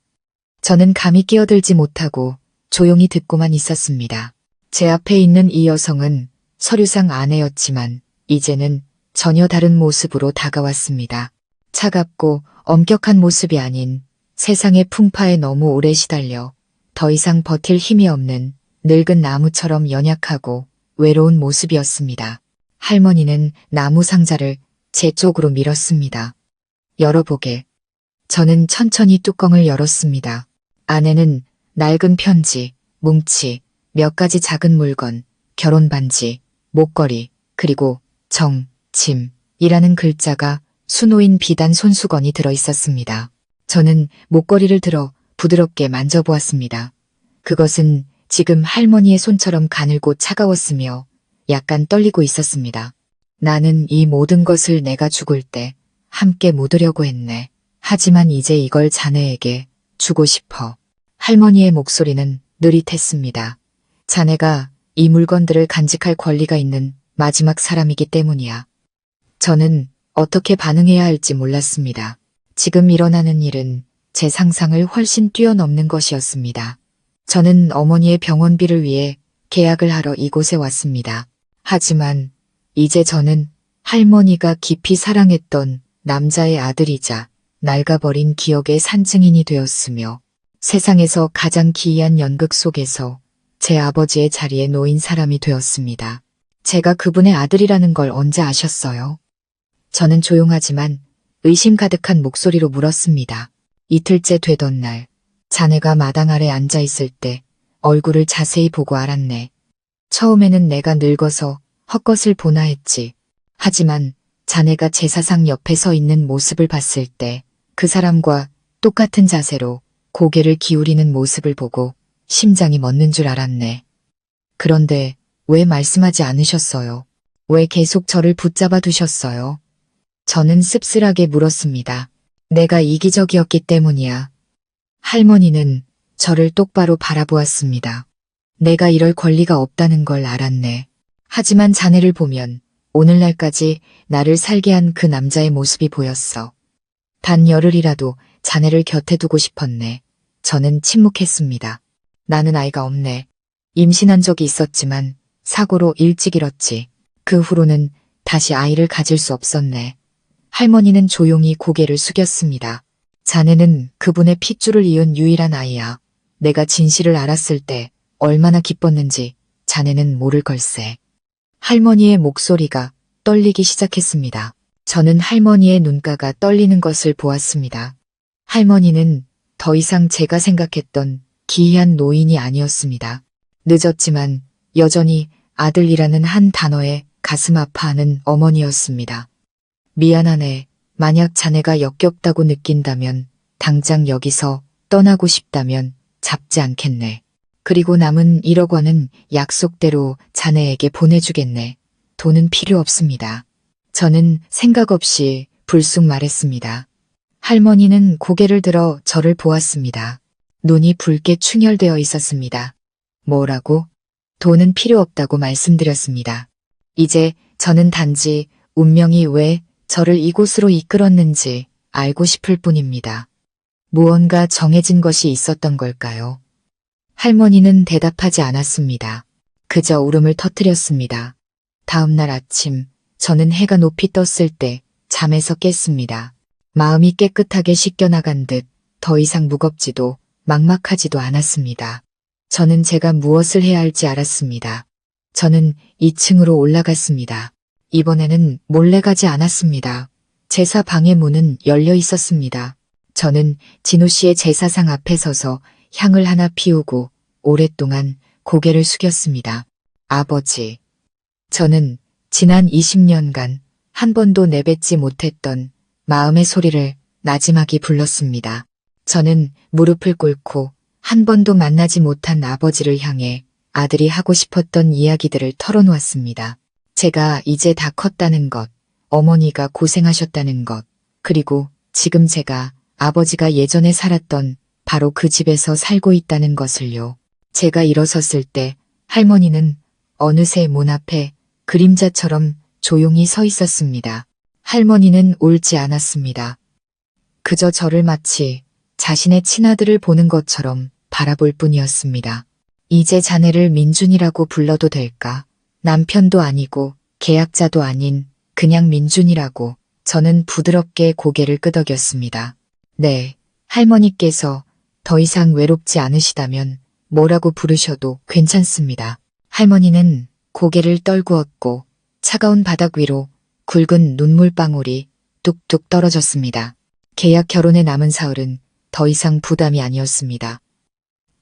저는 감히 끼어들지 못하고 조용히 듣고만 있었습니다. 제 앞에 있는 이 여성은 서류상 아내였지만 이제는 전혀 다른 모습으로 다가왔습니다. 차갑고 엄격한 모습이 아닌 세상의 풍파에 너무 오래 시달려 더 이상 버틸 힘이 없는 늙은 나무처럼 연약하고 외로운 모습이었습니다. 할머니는 나무 상자를 제 쪽으로 밀었습니다. 열어보게. 저는 천천히 뚜껑을 열었습니다. 안에는 낡은 편지, 뭉치, 몇 가지 작은 물건, 결혼 반지, 목걸이, 그리고 정, 짐이라는 글자가 수놓인 비단 손수건이 들어있었습니다. 저는 목걸이를 들어 부드럽게 만져보았습니다. 그것은 지금 할머니의 손처럼 가늘고 차가웠으며 약간 떨리고 있었습니다. 나는 이 모든 것을 내가 죽을 때 함께 묻으려고 했네. 하지만 이제 이걸 자네에게 주고 싶어. 할머니의 목소리는 느릿했습니다. 자네가 이 물건들을 간직할 권리가 있는 마지막 사람이기 때문이야. 저는 어떻게 반응해야 할지 몰랐습니다. 지금 일어나는 일은 제 상상을 훨씬 뛰어넘는 것이었습니다. 저는 어머니의 병원비를 위해 계약을 하러 이곳에 왔습니다. 하지만 이제 저는 할머니가 깊이 사랑했던 남자의 아들이자 낡아버린 기억의 산증인이 되었으며 세상에서 가장 기이한 연극 속에서 제 아버지의 자리에 놓인 사람이 되었습니다. 제가 그분의 아들이라는 걸 언제 아셨어요? 저는 조용하지만 의심 가득한 목소리로 물었습니다. 이틀째 되던 날, 자네가 마당 아래 앉아 있을 때 얼굴을 자세히 보고 알았네. 처음에는 내가 늙어서 헛것을 보나 했지. 하지만 자네가 제사상 옆에 서 있는 모습을 봤을 때 그 사람과 똑같은 자세로 고개를 기울이는 모습을 보고 심장이 멎는 줄 알았네. 그런데 왜 말씀하지 않으셨어요? 왜 계속 저를 붙잡아 두셨어요? 저는 씁쓸하게 물었습니다. 내가 이기적이었기 때문이야. 할머니는 저를 똑바로 바라보았습니다. 내가 이럴 권리가 없다는 걸 알았네. 하지만 자네를 보면 오늘날까지 나를 살게 한 그 남자의 모습이 보였어. 단 열흘이라도 자네를 곁에 두고 싶었네. 저는 침묵했습니다. 나는 아이가 없네. 임신한 적이 있었지만 사고로 일찍 잃었지. 그 후로는 다시 아이를 가질 수 없었네. 할머니는 조용히 고개를 숙였습니다. 자네는 그분의 핏줄을 이은 유일한 아이야. 내가 진실을 알았을 때 얼마나 기뻤는지 자네는 모를 걸세. 할머니의 목소리가 떨리기 시작했습니다. 저는 할머니의 눈가가 떨리는 것을 보았습니다. 할머니는 더 이상 제가 생각했던 기이한 노인이 아니었습니다. 늦었지만 여전히 아들이라는 한 단어에 가슴 아파하는 어머니였습니다. 미안하네. 만약 자네가 역겹다고 느낀다면 당장 여기서 떠나고 싶다면 잡지 않겠네. 그리고 남은 1억 원은 약속대로 자네에게 보내주겠네. 돈은 필요 없습니다. 저는 생각 없이 불쑥 말했습니다. 할머니는 고개를 들어 저를 보았습니다. 눈이 붉게 충혈되어 있었습니다. 뭐라고? 돈은 필요 없다고 말씀드렸습니다. 이제 저는 단지 운명이 왜 저를 이곳으로 이끌었는지 알고 싶을 뿐입니다. 무언가 정해진 것이 있었던 걸까요? 할머니는 대답하지 않았습니다. 그저 울음을 터뜨렸습니다. 다음 날 아침, 저는 해가 높이 떴을 때 잠에서 깼습니다. 마음이 깨끗하게 씻겨나간 듯 더 이상 무겁지도 막막하지도 않았습니다. 저는 제가 무엇을 해야 할지 알았습니다. 저는 2층으로 올라갔습니다. 이번에는 몰래 가지 않았습니다. 제사 방의 문은 열려 있었습니다. 저는 진우 씨의 제사상 앞에 서서 향을 하나 피우고 오랫동안 고개를 숙였습니다. 아버지. 저는 지난 20년간 한 번도 내뱉지 못했던 마음의 소리를 나지막이 불렀습니다. 저는 무릎을 꿇고 한 번도 만나지 못한 아버지를 향해 아들이 하고 싶었던 이야기들을 털어놓았습니다. 제가 이제 다 컸다는 것, 어머니가 고생하셨다는 것, 그리고 지금 제가 아버지가 예전에 살았던 바로 그 집에서 살고 있다는 것을요. 제가 일어섰을 때 할머니는 어느새 문 앞에 그림자처럼 조용히 서 있었습니다. 할머니는 울지 않았습니다. 그저 저를 마치 자신의 친아들을 보는 것처럼 바라볼 뿐이었습니다. 이제 자네를 민준이라고 불러도 될까? 남편도 아니고 계약자도 아닌 그냥 민준이라고. 저는 부드럽게 고개를 끄덕였습니다. 네, 할머니께서 더 이상 외롭지 않으시다면 뭐라고 부르셔도 괜찮습니다. 할머니는 고개를 떨구었고 차가운 바닥 위로 굵은 눈물방울이 뚝뚝 떨어졌습니다. 계약 결혼에 남은 사흘은 더 이상 부담이 아니었습니다.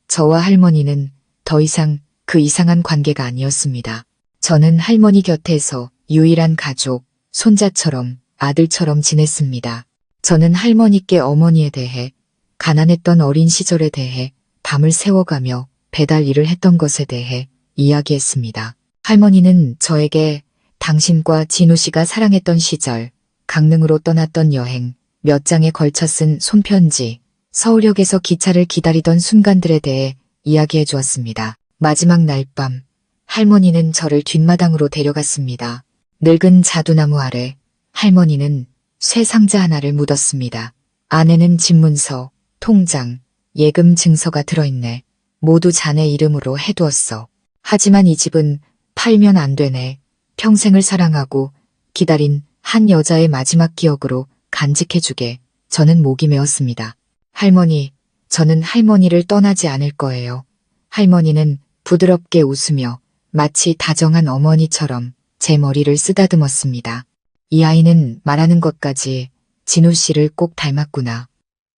저와 할머니는 더 이상 그 이상한 관계가 아니었습니다. 저는 할머니 곁에서 유일한 가족, 손자처럼 아들처럼 지냈습니다. 저는 할머니께 어머니에 대해, 가난했던 어린 시절에 대해, 밤을 새워가며 배달 일을 했던 것에 대해 이야기했습니다. 할머니는 저에게 당신과 진우 씨가 사랑했던 시절, 강릉으로 떠났던 여행, 몇 장에 걸쳐 쓴 손편지, 서울역에서 기차를 기다리던 순간들에 대해 이야기해 주었습니다. 마지막 날 밤, 할머니는 저를 뒷마당으로 데려갔습니다. 늙은 자두나무 아래 할머니는 쇠 상자 하나를 묻었습니다. 안에는 집문서, 통장, 예금 증서가 들어있네. 모두 자네 이름으로 해두었어. 하지만 이 집은 팔면 안 되네. 평생을 사랑하고 기다린 한 여자의 마지막 기억으로 간직해주게. 저는 목이 메었습니다. 할머니, 저는 할머니를 떠나지 않을 거예요. 할머니는 부드럽게 웃으며 마치 다정한 어머니처럼 제 머리를 쓰다듬었습니다. 이 아이는 말하는 것까지 진우 씨를 꼭 닮았구나.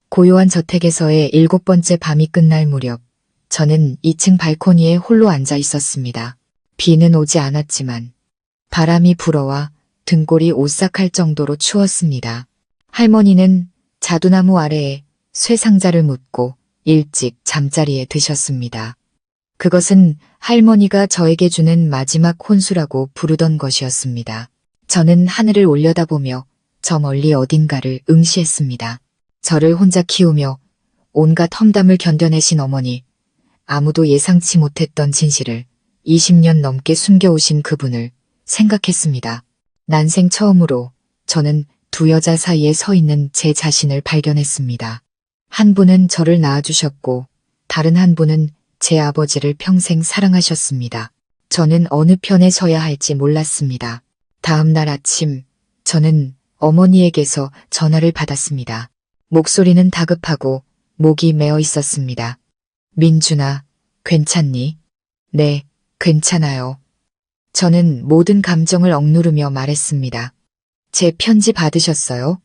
고요한 저택에서의 7번째 밤이 끝날 무렵 저는 2층 발코니에 홀로 앉아 있었습니다. 비는 오지 않았지만 바람이 불어와 등골이 오싹할 정도로 추웠습니다. 할머니는 자두나무 아래에 쇠상자를 묻고 일찍 잠자리에 드셨습니다. 그것은 할머니가 저에게 주는 마지막 혼수라고 부르던 것이었습니다. 저는 하늘을 올려다보며 저 멀리 어딘가를 응시했습니다. 저를 혼자 키우며 온갖 험담을 견뎌내신 어머니, 아무도 예상치 못했던 진실을 20년 넘게 숨겨오신 그분을 생각했습니다. 난생 처음으로 저는 두 여자 사이에 서 있는 제 자신을 발견했습니다. 한 분은 저를 낳아주셨고 다른 한 분은 제 아버지를 평생 사랑하셨습니다. 저는 어느 편에 서야 할지 몰랐습니다. 다음 날 아침, 저는 어머니에게서 전화를 받았습니다. 목소리는 다급하고 목이 메어 있었습니다. 민준아, 괜찮니? 네, 괜찮아요. 저는 모든 감정을 억누르며 말했습니다. 제 편지 받으셨어요?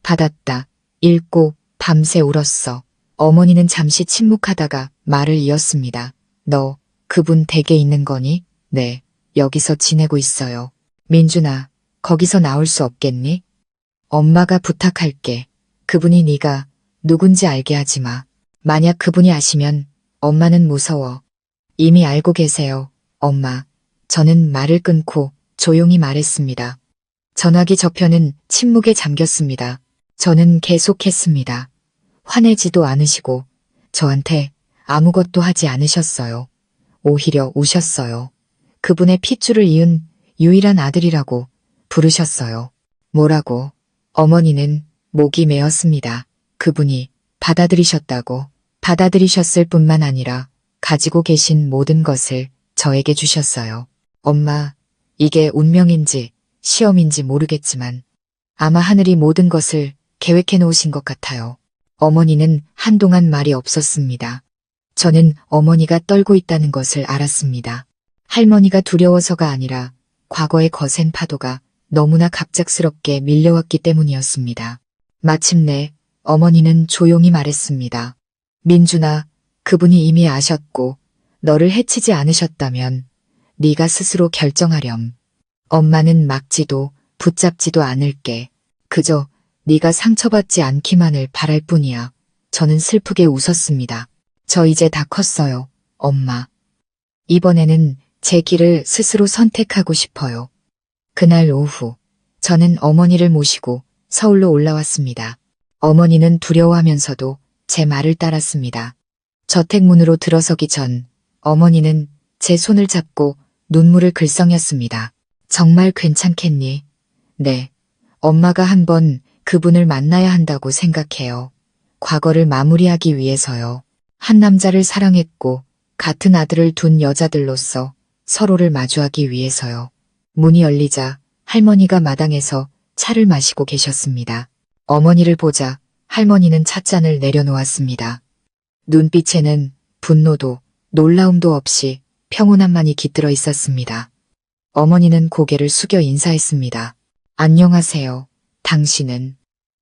받았다. 읽고 밤새 울었어. 어머니는 잠시 침묵하다가 말을 이었습니다. 너 그분 댁에 있는 거니? 네, 여기서 지내고 있어요. 민준아, 거기서 나올 수 없겠니? 엄마가 부탁할게. 그분이 네가 누군지 알게 하지 마. 만약 그분이 아시면 엄마는 무서워. 이미 알고 계세요, 엄마. 저는 말을 끊고 조용히 말했습니다. 전화기 저편은 침묵에 잠겼습니다. 저는 계속했습니다. 화내지도 않으시고 저한테 아무것도 하지 않으셨어요. 오히려 우셨어요. 그분의 핏줄을 이은 유일한 아들이라고 부르셨어요. 뭐라고? 어머니는 목이 메었습니다. 그분이 받아들이셨다고. 받아들이셨을 뿐만 아니라 가지고 계신 모든 것을 저에게 주셨어요. 엄마, 이게 운명인지 시험인지 모르겠지만 아마 하늘이 모든 것을 계획해 놓으신 것 같아요. 어머니는 한동안 말이 없었습니다. 저는 어머니가 떨고 있다는 것을 알았습니다. 할머니가 두려워서가 아니라 과거의 거센 파도가 너무나 갑작스럽게 밀려왔기 때문이었습니다. 마침내 어머니는 조용히 말했습니다. 민준아, 그분이 이미 아셨고 너를 해치지 않으셨다면 네가 스스로 결정하렴. 엄마는 막지도 붙잡지도 않을게. 그저 네가 상처받지 않기만을 바랄 뿐이야. 저는 슬프게 웃었습니다. 저 이제 다 컸어요, 엄마. 이번에는 제 길을 스스로 선택하고 싶어요. 그날 오후, 저는 어머니를 모시고 서울로 올라왔습니다. 어머니는 두려워하면서도 제 말을 따랐습니다. 저택문으로 들어서기 전 어머니는 제 손을 잡고 눈물을 글썽였습니다. 정말 괜찮겠니? 네. 엄마가 한번 그분을 만나야 한다고 생각해요. 과거를 마무리하기 위해서요. 한 남자를 사랑했고 같은 아들을 둔 여자들로서 서로를 마주하기 위해서요. 문이 열리자 할머니가 마당에서 차를 마시고 계셨습니다. 어머니를 보자 할머니는 찻잔을 내려놓았습니다. 눈빛에는 분노도 놀라움도 없이 평온함만이 깃들어 있었습니다. 어머니는 고개를 숙여 인사했습니다. 안녕하세요. 당신은?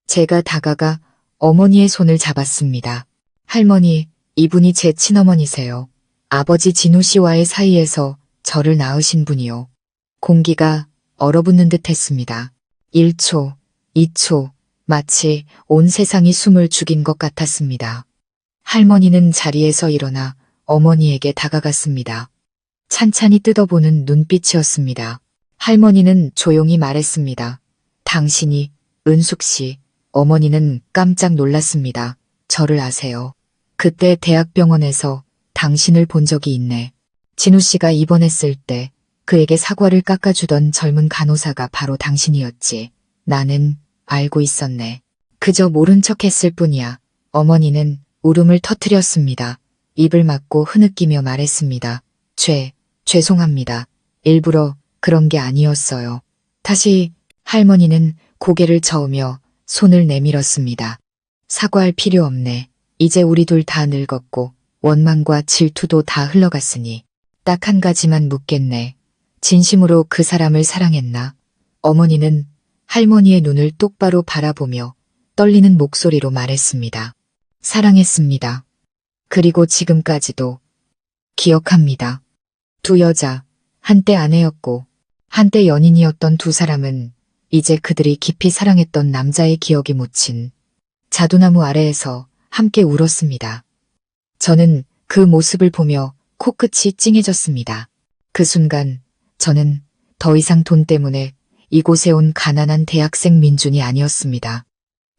제가 다가가 어머니의 손을 잡았습니다. 할머니, 이분이 제 친어머니세요. 아버지 진우 씨와의 사이에서 저를 낳으신 분이요. 공기가 얼어붙는 듯 했습니다. 1초, 2초, 마치 온 세상이 숨을 죽인 것 같았습니다. 할머니는 자리에서 일어나 어머니에게 다가갔습니다. 찬찬히 뜯어보는 눈빛이었습니다. 할머니는 조용히 말했습니다. 당신이 은숙 씨. 어머니는 깜짝 놀랐습니다. 저를 아세요? 그때 대학병원에서 당신을 본 적이 있네. 진우 씨가 입원했을 때 그에게 사과를 깎아주던 젊은 간호사가 바로 당신이었지. 나는 알고 있었네. 그저 모른 척 했을 뿐이야. 어머니는 울음을 터뜨렸습니다. 입을 막고 흐느끼며 말했습니다. 죄송합니다. 일부러 그런 게 아니었어요. 다시 할머니는 고개를 저으며 손을 내밀었습니다. 사과할 필요 없네. 이제 우리 둘 다 늙었고 원망과 질투도 다 흘러갔으니 딱 한 가지만 묻겠네. 진심으로 그 사람을 사랑했나? 어머니는 할머니의 눈을 똑바로 바라보며 떨리는 목소리로 말했습니다. 사랑했습니다. 그리고 지금까지도 기억합니다. 두 여자, 한때 아내였고 한때 연인이었던 두 사람은 이제 그들이 깊이 사랑했던 남자의 기억이 묻힌 자두나무 아래에서 함께 울었습니다. 저는 그 모습을 보며 코끝이 찡해졌습니다. 그 순간 저는 더 이상 돈 때문에 이곳에 온 가난한 대학생 민준이 아니었습니다.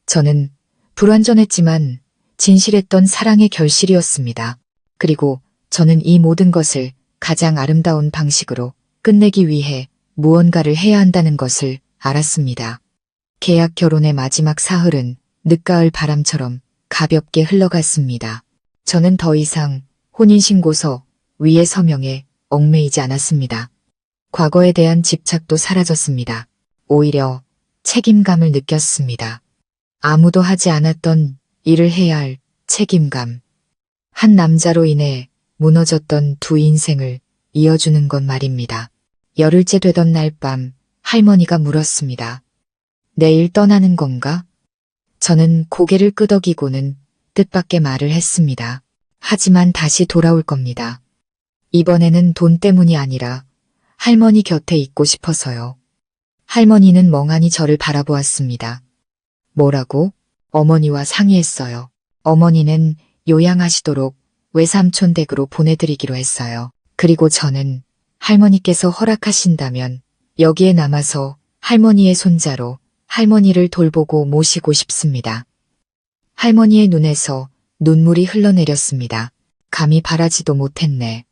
저는 불완전했지만 진실했던 사랑의 결실이었습니다. 그리고 저는 이 모든 것을 가장 아름다운 방식으로 끝내기 위해 무언가를 해야 한다는 것을 알았습니다. 계약 결혼의 마지막 사흘은 늦가을 바람처럼 가볍게 흘러갔습니다. 저는 더 이상 혼인신고서 위에 서명에 얽매이지 않았습니다. 과거에 대한 집착도 사라졌습니다. 오히려 책임감을 느꼈습니다. 아무도 하지 않았던 일을 해야 할 책임감. 한 남자로 인해 무너졌던 두 인생을 이어주는 것 말입니다. 열흘째 되던 날 밤 할머니가 물었습니다. 내일 떠나는 건가? 저는 고개를 끄덕이고는 뜻밖의 말을 했습니다. 하지만 다시 돌아올 겁니다. 이번에는 돈 때문이 아니라 할머니 곁에 있고 싶어서요. 할머니는 멍하니 저를 바라보았습니다. 뭐라고? 어머니와 상의했어요. 어머니는 요양하시도록 외삼촌 댁으로 보내드리기로 했어요. 그리고 저는 할머니께서 허락하신다면 여기에 남아서 할머니의 손자로 할머니를 돌보고 모시고 싶습니다. 할머니의 눈에서 눈물이 흘러내렸습니다. 감히 바라지도 못했네.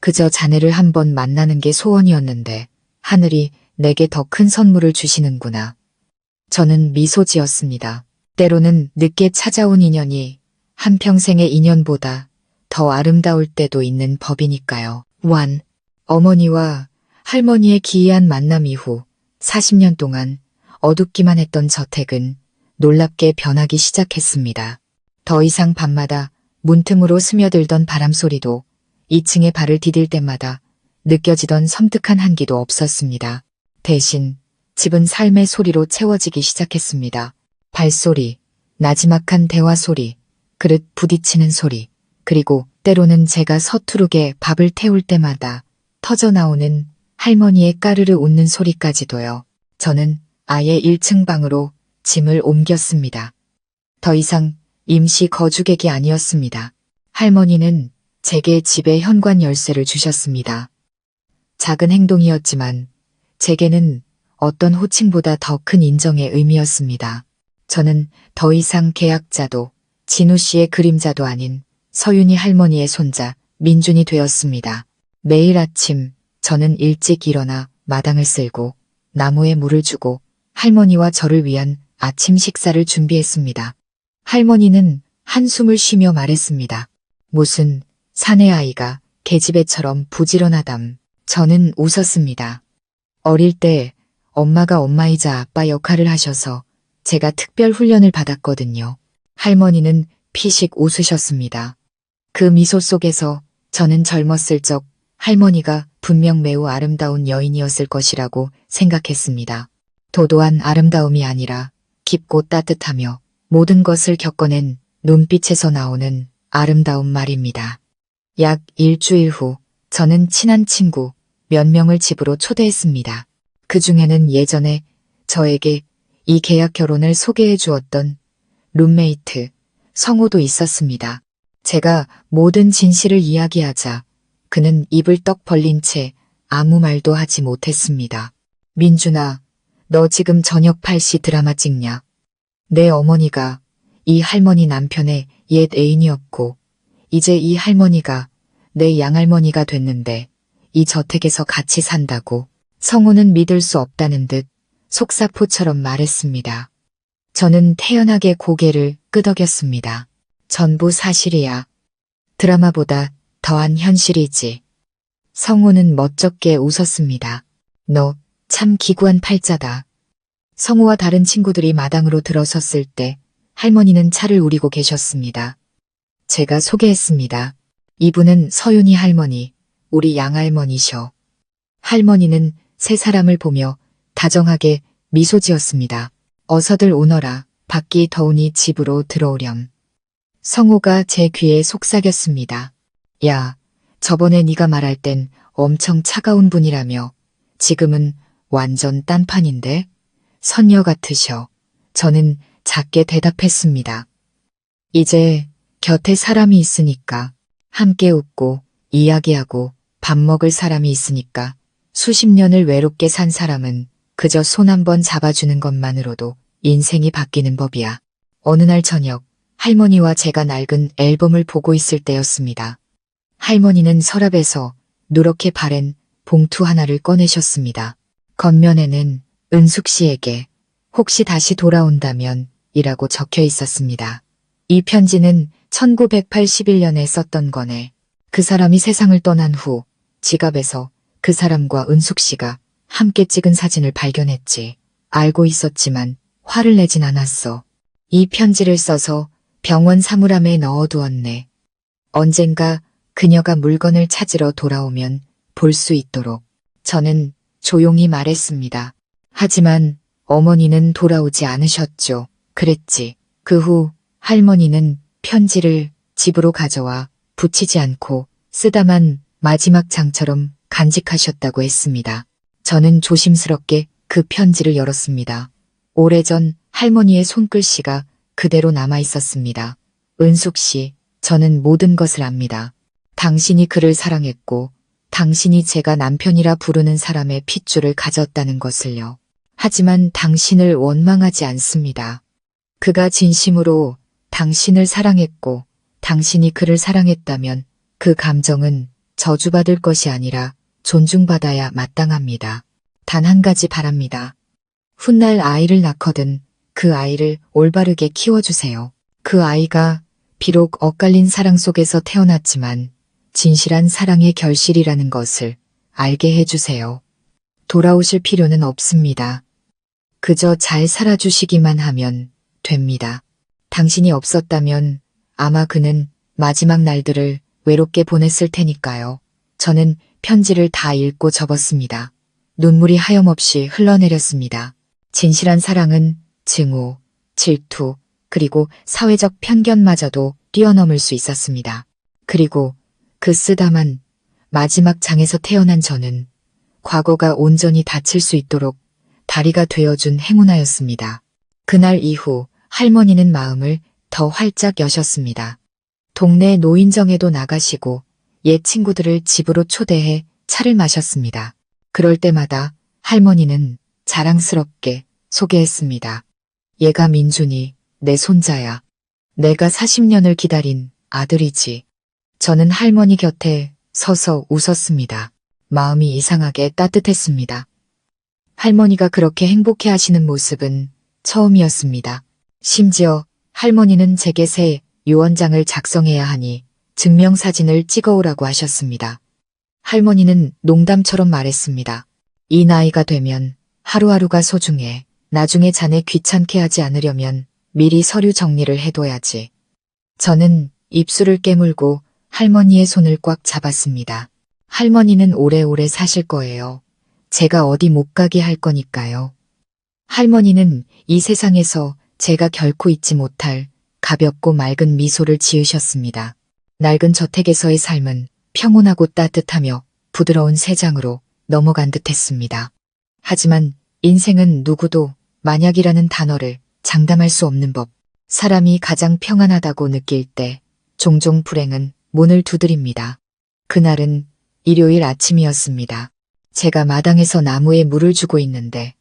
그저 자네를 한번 만나는 게 소원이었는데 하늘이 내게 더 큰 선물을 주시는구나. 저는 미소 지었습니다. 때로는 늦게 찾아온 인연이 한평생의 인연보다 더 아름다울 때도 있는 법이니까요. 어머니와 할머니의 기이한 만남 이후 40년 동안 어둡기만 했던 저택은 놀랍게 변하기 시작했습니다. 더 이상 밤마다 문틈으로 스며들던 바람소리도 2층에 발을 디딜 때마다 느껴지던 섬뜩한 한기도 없었습니다. 대신 집은 삶의 소리로 채워지기 시작했습니다. 발소리, 나지막한 대화 소리, 그릇 부딪히는 소리, 그리고 때로는 제가 서투르게 밥을 태울 때마다 터져나오는 할머니의 까르르 웃는 소리까지도요. 저는 아예 1층 방으로 짐을 옮겼습니다. 더 이상 임시 거주객이 아니었습니다. 할머니는 제게 집의 현관 열쇠를 주셨습니다. 작은 행동이었지만 제게는 어떤 호칭보다 더 큰 인정의 의미였습니다. 저는 더 이상 계약자도 진우 씨의 그림자도 아닌 서윤이 할머니의 손자 민준이 되었습니다. 매일 아침 저는 일찍 일어나 마당을 쓸고 나무에 물을 주고 할머니와 저를 위한 아침 식사를 준비했습니다. 할머니는 한숨을 쉬며 말했습니다. 무슨 사내 아이가 계집애처럼 부지런하담. 저는 웃었습니다. 어릴 때 엄마가 엄마이자 아빠 역할을 하셔서 제가 특별 훈련을 받았거든요. 할머니는 피식 웃으셨습니다. 그 미소 속에서 저는 젊었을 적 할머니가 분명 매우 아름다운 여인이었을 것이라고 생각했습니다. 도도한 아름다움이 아니라 깊고 따뜻하며 모든 것을 겪어낸 눈빛에서 나오는 아름다운 말입니다. 약 일주일 후 저는 친한 친구 몇 명을 집으로 초대했습니다. 그 중에는 예전에 저에게 이 계약 결혼을 소개해 주었던 룸메이트 성호도 있었습니다. 제가 모든 진실을 이야기하자 그는 입을 떡 벌린 채 아무 말도 하지 못했습니다. 민준아, 너 지금 저녁 8시 드라마 찍냐? 내 어머니가 이 할머니 남편의 옛 애인이었고 이제 이 할머니가 내 양할머니가 됐는데 이 저택에서 같이 산다고. 성우는 믿을 수 없다는 듯 속사포처럼 말했습니다. 저는 태연하게 고개를 끄덕였습니다. 전부 사실이야. 드라마보다 더한 현실이지. 성우는 멋쩍게 웃었습니다. 너 참 기구한 팔자다. 성우와 다른 친구들이 마당으로 들어섰을 때 할머니는 차를 우리고 계셨습니다. 제가 소개했습니다. 이분은 서윤이 할머니, 우리 양할머니셔. 할머니는 세 사람을 보며 다정하게 미소 지었습니다. 어서들 오너라. 밖이 더우니 집으로 들어오렴. 성우가 제 귀에 속삭였습니다. 야, 저번에 네가 말할 땐 엄청 차가운 분이라며 지금은 완전 딴판인데? 선녀 같으셔. 저는 작게 대답했습니다. 이제 곁에 사람이 있으니까 함께 웃고 이야기하고 밥 먹을 사람이 있으니까 수십 년을 외롭게 산 사람은 그저 손 한 번 잡아주는 것만으로도 인생이 바뀌는 법이야. 어느 날 저녁 할머니와 제가 낡은 앨범을 보고 있을 때였습니다. 할머니는 서랍에서 누렇게 바랜 봉투 하나를 꺼내셨습니다. 겉면에는 은숙 씨에게 혹시 다시 돌아온다면 이라고 적혀 있었습니다. 이 편지는 1981년에 썼던 거네. 그 사람이 세상을 떠난 후 지갑에서 그 사람과 은숙 씨가 함께 찍은 사진을 발견했지. 알고 있었지만 화를 내진 않았어. 이 편지를 써서 병원 사물함에 넣어두었네. 언젠가 그녀가 물건을 찾으러 돌아오면 볼 수 있도록. 저는 조용히 말했습니다. 하지만 어머니는 돌아오지 않으셨죠. 그랬지. 그 후 할머니는 편지를 집으로 가져와 붙이지 않고 쓰다만 마지막 장처럼 간직하셨다고 했습니다. 저는 조심스럽게 그 편지를 열었습니다. 오래전 할머니의 손글씨가 그대로 남아 있었습니다. 은숙 씨, 저는 모든 것을 압니다. 당신이 그를 사랑했고, 당신이 제가 남편이라 부르는 사람의 핏줄을 가졌다는 것을요. 하지만 당신을 원망하지 않습니다. 그가 진심으로 당신을 사랑했고, 당신이 그를 사랑했다면 그 감정은 저주받을 것이 아니라 존중받아야 마땅합니다. 단 한 가지 바랍니다. 훗날 아이를 낳거든 그 아이를 올바르게 키워주세요. 그 아이가 비록 엇갈린 사랑 속에서 태어났지만 진실한 사랑의 결실이라는 것을 알게 해주세요. 돌아오실 필요는 없습니다. 그저 잘 살아주시기만 하면 됩니다. 당신이 없었다면 아마 그는 마지막 날들을 외롭게 보냈을 테니까요. 저는 편지를 다 읽고 접었습니다. 눈물이 하염없이 흘러내렸습니다. 진실한 사랑은 증오, 질투, 그리고 사회적 편견마저도 뛰어넘을 수 있었습니다. 그리고 그 쓰다만 마지막 장에서 태어난 저는 과거가 온전히 닫힐 수 있도록 다리가 되어준 행운아였습니다. 그날 이후 할머니는 마음을 더 활짝 여셨습니다. 동네 노인정에도 나가시고 옛 친구들을 집으로 초대해 차를 마셨습니다. 그럴 때마다 할머니는 자랑스럽게 소개했습니다. 얘가 민준이 내 손자야. 내가 40년을 기다린 아들이지. 저는 할머니 곁에 서서 웃었습니다. 마음이 이상하게 따뜻했습니다. 할머니가 그렇게 행복해 하시는 모습은 처음이었습니다. 심지어 할머니는 제게 새 유언장을 작성해야 하니 증명사진을 찍어오라고 하셨습니다. 할머니는 농담처럼 말했습니다. 이 나이가 되면 하루하루가 소중해. 나중에 자네 귀찮게 하지 않으려면 미리 서류 정리를 해둬야지. 저는 입술을 깨물고 할머니의 손을 꽉 잡았습니다. 할머니는 오래오래 사실 거예요. 제가 어디 못 가게 할 거니까요. 할머니는 이 세상에서 제가 결코 잊지 못할 가볍고 맑은 미소를 지으셨습니다. 낡은 저택에서의 삶은 평온하고 따뜻하며 부드러운 세장으로 넘어간 듯했습니다. 하지만 인생은 누구도 만약이라는 단어를 장담할 수 없는 법. 사람이 가장 평안하다고 느낄 때 종종 불행은 문을 두드립니다. 그날은 일요일 아침이었습니다. 제가 마당에서 나무에 물을 주고 있는데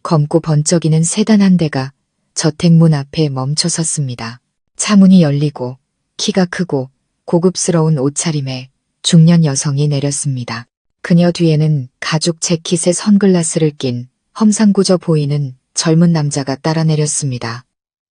검고 번쩍이는 세단 한 대가 저택문 앞에 멈춰 섰습니다. 차문이 열리고 키가 크고 고급스러운 옷차림에 중년 여성이 내렸습니다. 그녀 뒤에는 가죽 재킷에 선글라스를 낀 험상궂어 보이는 젊은 남자가 따라 내렸습니다.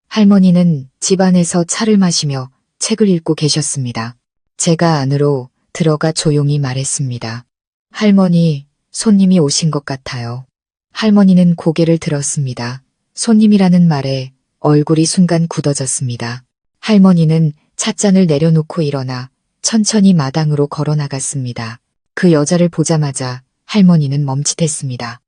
할머니는 집안에서 차를 마시며 책을 읽고 계셨습니다. 제가 안으로 들어가 조용히 말했습니다. 할머니, 손님이 오신 것 같아요. 할머니는 고개를 들었습니다. 손님이라는 말에 얼굴이 순간 굳어졌습니다. 할머니는 찻잔을 내려놓고 일어나 천천히 마당으로 걸어 나갔습니다. 그 여자를 보자마자 할머니는 멈칫했습니다.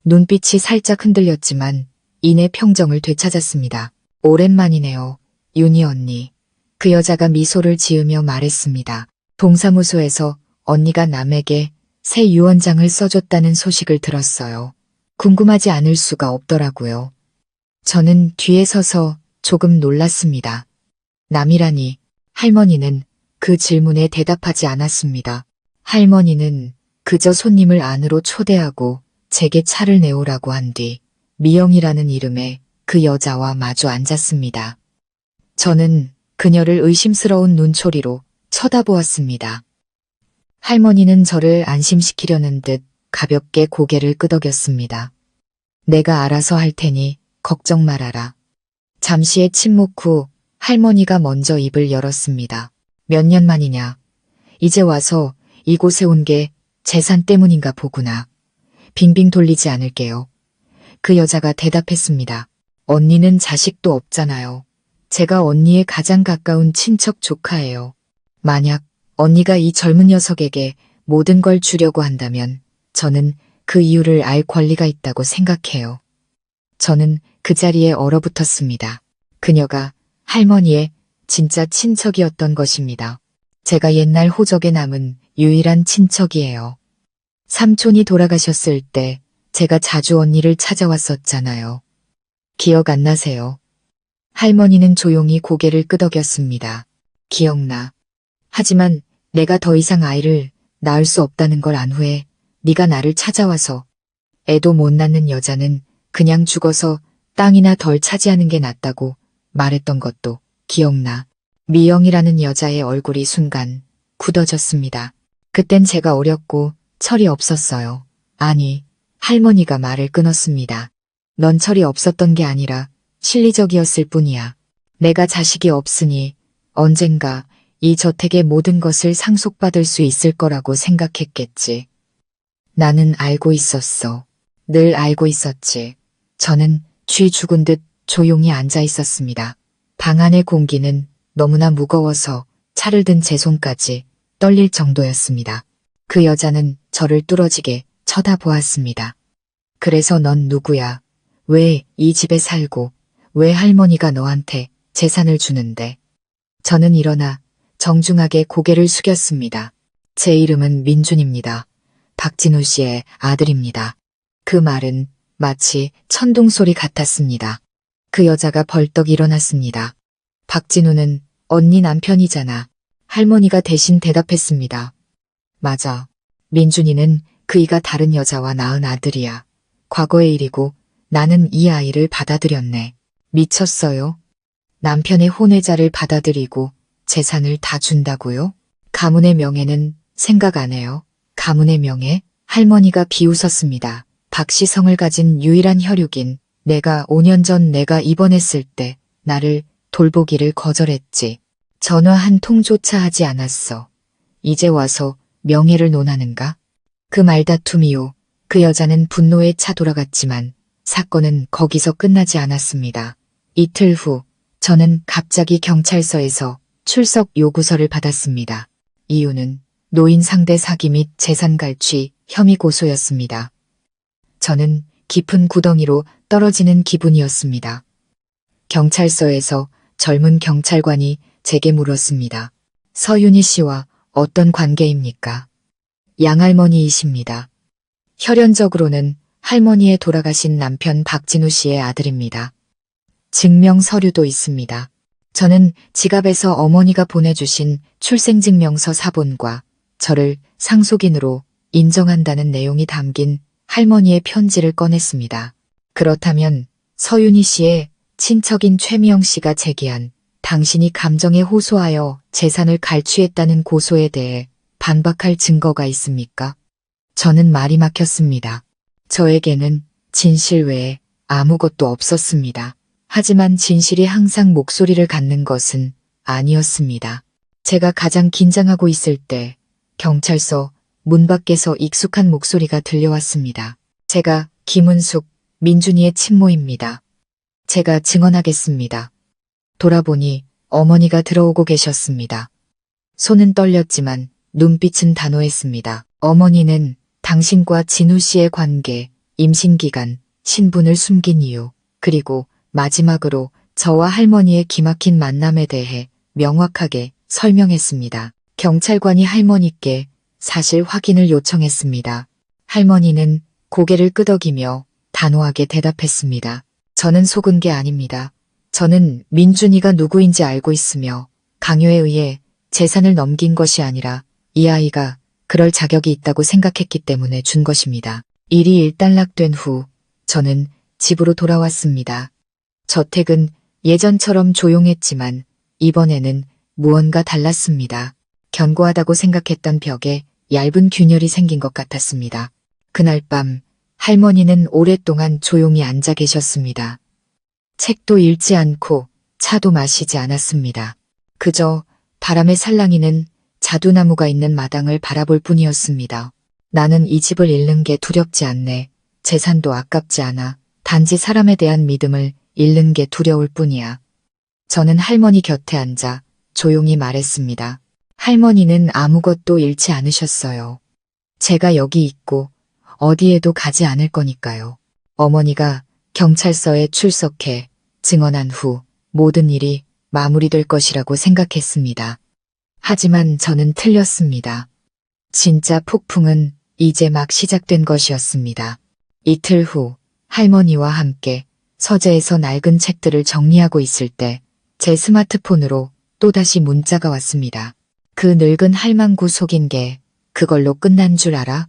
눈빛이 살짝 흔들렸지만 이내 평정을 되찾았습니다. 오랜만이네요, 윤희 언니. 그 여자가 미소를 지으며 말했습니다. 동사무소에서 언니가 남에게 새 유언장을 써줬다는 소식을 들었어요. 궁금하지 않을 수가 없더라고요. 저는 뒤에 서서 조금 놀랐습니다. 남이라니. 할머니는 그 질문에 대답하지 않았습니다. 할머니는 그저 손님을 안으로 초대하고 제게 차를 내오라고 한 뒤 미영이라는 이름의 그 여자와 마주 앉았습니다. 저는 그녀를 의심스러운 눈초리로 쳐다보았습니다. 할머니는 저를 안심시키려는 듯 가볍게 고개를 끄덕였습니다. 내가 알아서 할 테니 걱정 말아라. 잠시의 침묵 후 할머니가 먼저 입을 열었습니다. 몇 년 만이냐. 이제 와서 이곳에 온 게 재산 때문인가 보구나. 빙빙 돌리지 않을게요. 그 여자가 대답했습니다. 언니는 자식도 없잖아요. 제가 언니의 가장 가까운 친척 조카예요. 만약 언니가 이 젊은 녀석에게 모든 걸 주려고 한다면 저는 그 이유를 알 권리가 있다고 생각해요. 저는 그 자리에 얼어붙었습니다. 그녀가 할머니의 진짜 친척이었던 것입니다. 제가 옛날 호적에 남은 유일한 친척이에요. 삼촌이 돌아가셨을 때 제가 자주 언니를 찾아왔었잖아요. 기억 안 나세요? 할머니는 조용히 고개를 끄덕였습니다. 기억나. 하지만 내가 더 이상 아이를 낳을 수 없다는 걸 안 후에 네가 나를 찾아와서 애도 못 낳는 여자는 그냥 죽어서 땅이나 덜 차지하는 게 낫다고 말했던 것도 기억나. 미영이라는 여자의 얼굴이 순간 굳어졌습니다. 그땐 제가 어렸고 철이 없었어요. 아니, 할머니가 말을 끊었습니다. 넌 철이 없었던 게 아니라 실리적이었을 뿐이야. 내가 자식이 없으니 언젠가 이 저택의 모든 것을 상속받을 수 있을 거라고 생각했겠지. 나는 알고 있었어. 늘 알고 있었지. 저는 쥐 죽은 듯 조용히 앉아 있었습니다. 방 안의 공기는 너무나 무거워서 차를 든 제 손까지 떨릴 정도였습니다. 그 여자는 저를 뚫어지게 쳐다보았습니다. 그래서 넌 누구야? 왜 이 집에 살고 왜 할머니가 너한테 재산을 주는데? 저는 일어나 정중하게 고개를 숙였습니다. 제 이름은 민준입니다. 박진우 씨의 아들입니다. 그 말은 마치 천둥소리 같았습니다. 그 여자가 벌떡 일어났습니다. 박진우는 언니 남편이잖아. 할머니가 대신 대답했습니다. 맞아. 민준이는 그이가 다른 여자와 낳은 아들이야. 과거의 일이고 나는 이 아이를 받아들였네. 미쳤어요? 남편의 혼외자를 받아들이고 재산을 다 준다고요? 가문의 명예는 생각 안 해요. 가문의 명예? 할머니가 비웃었습니다. 박씨성을 가진 유일한 혈육인 내가 5년 전 내가 입원했을 때 나를 돌보기를 거절했지. 전화 한 통조차 하지 않았어. 이제 와서 명예를 논하는가? 그 말다툼 이후 그 여자는 분노에 차 돌아갔지만 사건은 거기서 끝나지 않았습니다. 이틀 후 저는 갑자기 경찰서에서 출석 요구서를 받았습니다. 이유는 노인 상대 사기 및 재산 갈취 혐의 고소였습니다. 저는 깊은 구덩이로 떨어지는 기분이었습니다. 경찰서에서 젊은 경찰관이 제게 물었습니다. 서윤희 씨와 어떤 관계입니까? 양할머니이십니다. 혈연적으로는 할머니의 돌아가신 남편 박진우 씨의 아들입니다. 증명 서류도 있습니다. 저는 지갑에서 어머니가 보내주신 출생증명서 사본과 저를 상속인으로 인정한다는 내용이 담긴 할머니의 편지를 꺼냈습니다. 그렇다면 서윤희 씨의 친척인 최미영 씨가 제기한 당신이 감정에 호소하여 재산을 갈취했다는 고소에 대해 반박할 증거가 있습니까? 저는 말이 막혔습니다. 저에게는 진실 외에 아무것도 없었습니다. 하지만 진실이 항상 목소리를 갖는 것은 아니었습니다. 제가 가장 긴장하고 있을 때 경찰서 문 밖에서 익숙한 목소리가 들려왔습니다. 제가 김은숙, 민준이의 친모입니다. 제가 증언하겠습니다. 돌아보니 어머니가 들어오고 계셨습니다. 손은 떨렸지만 눈빛은 단호했습니다. 어머니는 당신과 진우 씨의 관계, 임신기간, 신분을 숨긴 이유, 그리고 마지막으로 저와 할머니의 기막힌 만남에 대해 명확하게 설명했습니다. 경찰관이 할머니께 사실 확인을 요청했습니다. 할머니는 고개를 끄덕이며 단호하게 대답했습니다. 저는 속은 게 아닙니다. 저는 민준이가 누구인지 알고 있으며 강요에 의해 재산을 넘긴 것이 아니라 이 아이가 그럴 자격이 있다고 생각했기 때문에 준 것입니다. 일이 일단락된 후 저는 집으로 돌아왔습니다. 저택은 예전처럼 조용했지만 이번에는 무언가 달랐습니다. 견고하다고 생각했던 벽에 얇은 균열이 생긴 것 같았습니다. 그날 밤 할머니는 오랫동안 조용히 앉아 계셨습니다. 책도 읽지 않고 차도 마시지 않았습니다. 그저 바람에 살랑이는 자두나무가 있는 마당을 바라볼 뿐이었습니다. 나는 이 집을 잃는 게 두렵지 않네. 재산도 아깝지 않아. 단지 사람에 대한 믿음을 잃는 게 두려울 뿐이야. 저는 할머니 곁에 앉아 조용히 말했습니다. 할머니는 아무것도 잃지 않으셨어요. 제가 여기 있고 어디에도 가지 않을 거니까요. 어머니가 경찰서에 출석해 증언한 후 모든 일이 마무리될 것이라고 생각했습니다. 하지만 저는 틀렸습니다. 진짜 폭풍은 이제 막 시작된 것이었습니다. 이틀 후 할머니와 함께 서재에서 낡은 책들을 정리하고 있을 때 제 스마트폰으로 또다시 문자가 왔습니다. 그 늙은 할망구 속인 게 그걸로 끝난 줄 알아?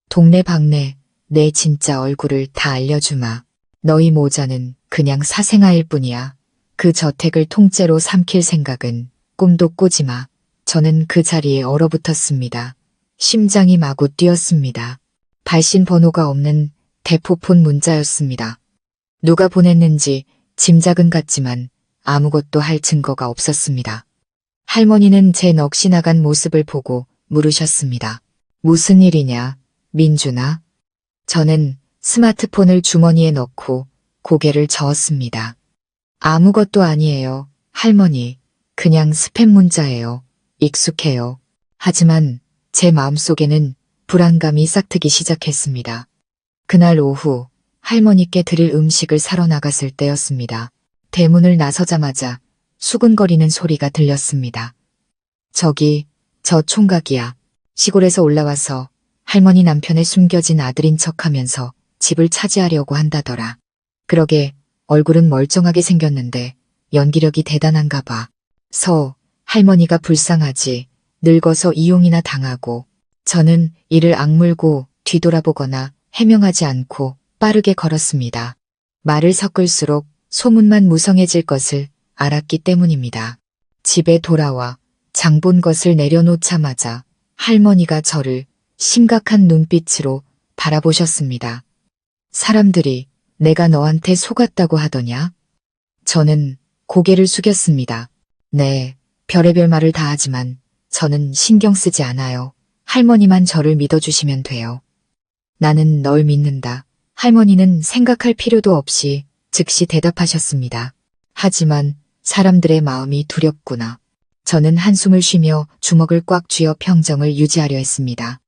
동네 방네 내 진짜 얼굴을 다 알려주마. 너희 모자는 그냥 사생아일 뿐이야. 그 저택을 통째로 삼킬 생각은 꿈도 꾸지 마. 저는 그 자리에 얼어붙었습니다. 심장이 마구 뛰었습니다. 발신 번호가 없는 대포폰 문자였습니다. 누가 보냈는지 짐작은 갔지만 아무것도 할 증거가 없었습니다. 할머니는 제 넋이 나간 모습을 보고 물으셨습니다. 무슨 일이냐, 민준아? 저는 스마트폰을 주머니에 넣고 고개를 저었습니다. 아무것도 아니에요, 할머니. 그냥 스팸 문자예요. 익숙해요. 하지만 제 마음속에는 불안감이 싹트기 시작했습니다. 그날 오후 할머니께 드릴 음식을 사러 나갔을 때였습니다. 대문을 나서자마자 수근거리는 소리가 들렸습니다. 저기, 저 총각이야. 시골에서 올라와서 할머니 남편의 숨겨진 아들인 척하면서 집을 차지하려고 한다더라. 그러게 얼굴은 멀쩡하게 생겼는데 연기력이 대단한가 봐. 할머니가 불쌍하지. 늙어서 이용이나 당하고. 저는 이를 악물고 뒤돌아보거나 해명하지 않고 빠르게 걸었습니다. 말을 섞을수록 소문만 무성해질 것을 알았기 때문입니다. 집에 돌아와 장 본 것을 내려놓자마자 할머니가 저를 심각한 눈빛으로 바라보셨습니다. 사람들이 내가 너한테 속았다고 하더냐? 저는 고개를 숙였습니다. 네, 별의별 말을 다 하지만 저는 신경 쓰지 않아요. 할머니만 저를 믿어주시면 돼요. 나는 널 믿는다. 할머니는 생각할 필요도 없이 즉시 대답하셨습니다. 하지만 사람들의 마음이 두렵구나. 저는 한숨을 쉬며 주먹을 꽉 쥐어 평정을 유지하려 했습니다.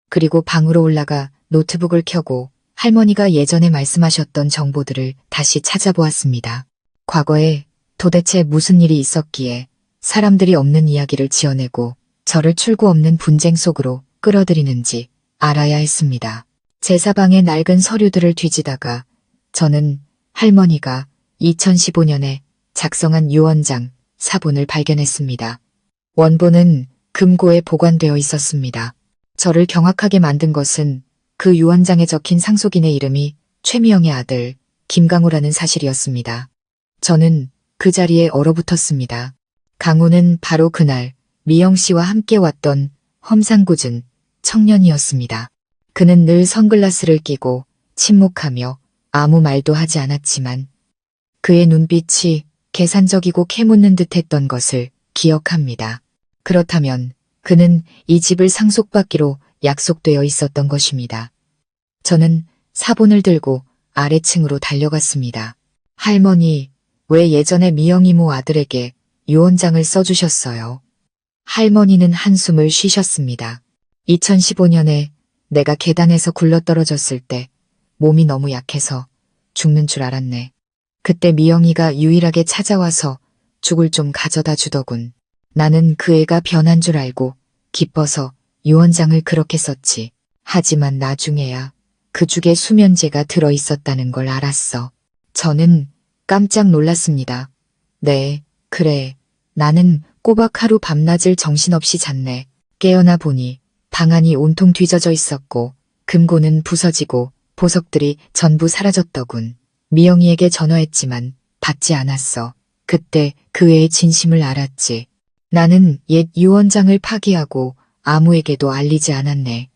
그리고 방으로 올라가 노트북을 켜고 할머니가 예전에 말씀하셨던 정보들을 다시 찾아보았습니다. 과거에 도대체 무슨 일이 있었기에 사람들이 없는 이야기를 지어내고 저를 출구 없는 분쟁 속으로 끌어들이는지 알아야 했습니다. 제 사방의 낡은 서류들을 뒤지다가 저는 할머니가 2015년에 작성한 유언장 사본을 발견했습니다. 원본은 금고에 보관되어 있었습니다. 저를 경악하게 만든 것은 그 유언장에 적힌 상속인의 이름이 최미영의 아들 김강우라는 사실이었습니다. 저는 그 자리에 얼어붙었습니다. 강우는 바로 그날 미영 씨와 함께 왔던 험상궂은 청년이었습니다. 그는 늘 선글라스를 끼고 침묵하며 아무 말도 하지 않았지만 그의 눈빛이 계산적이고 캐묻는 듯했던 것을 기억합니다. 그렇다면 그는 이 집을 상속받기로 약속되어 있었던 것입니다. 저는 사본을 들고 아래층으로 달려갔습니다. 할머니, 왜 예전에 미영 이모 아들에게 유언장을 써주셨어요? 할머니는 한숨을 쉬셨습니다. 2015년에 내가 계단에서 굴러떨어졌을 때 몸이 너무 약해서 죽는 줄 알았네. 그때 미영이가 유일하게 찾아와서 죽을 좀 가져다 주더군. 나는 그 애가 변한 줄 알고 기뻐서 유언장을 그렇게 썼지. 하지만 나중에야 그 죽에 수면제가 들어있었다는 걸 알았어. 저는 깜짝 놀랐습니다. 네, 그래. 나는 꼬박 하루 밤낮을 정신없이 잤네. 깨어나 보니 방안이 온통 뒤져져 있었고 금고는 부서지고 보석들이 전부 사라졌더군. 미영이에게 전화했지만 받지 않았어. 그때 그 애의 진심을 알았지. 나는 옛 유언장을 파기하고 아무에게도 알리지 않았네.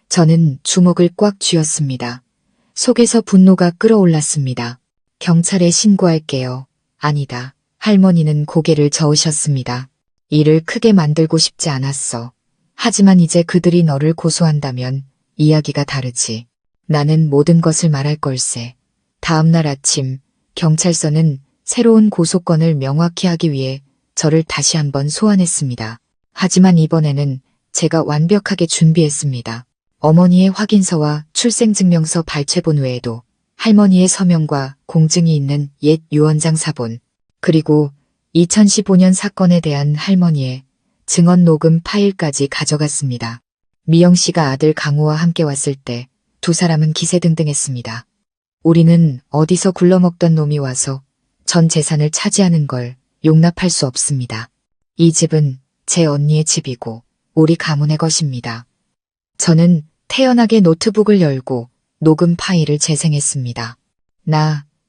저는 주먹을 꽉 쥐었습니다. 속에서 분노가 끓어올랐습니다. 경찰에 신고할게요. 아니다. 할머니는 고개를 저으셨습니다. 일을 크게 만들고 싶지 않았어. 하지만 이제 그들이 너를 고소한다면 이야기가 다르지. 나는 모든 것을 말할 걸세. 다음 날 아침 경찰서는 새로운 고소건을 명확히 하기 위해 저를 다시 한번 소환했습니다. 하지만 이번에는 제가 완벽하게 준비했습니다. 어머니의 확인서와 출생증명서 발췌본 외에도 할머니의 서명과 공증이 있는 옛 유언장 사본, 그리고 2015년 사건에 대한 할머니의 증언 녹음 파일까지 가져갔습니다. 미영 씨가 아들 강우와 함께 왔을 때 두 사람은 기세등등했습니다. 우리는 어디서 굴러먹던 놈이 와서 전 재산을 차지하는 걸 용납할 수 없습니다. 이 집은 제 언니의 집이고 우리 가문의 것입니다. 저는 태연하게 노트북을 열고 녹음 파일을 재생했습니다.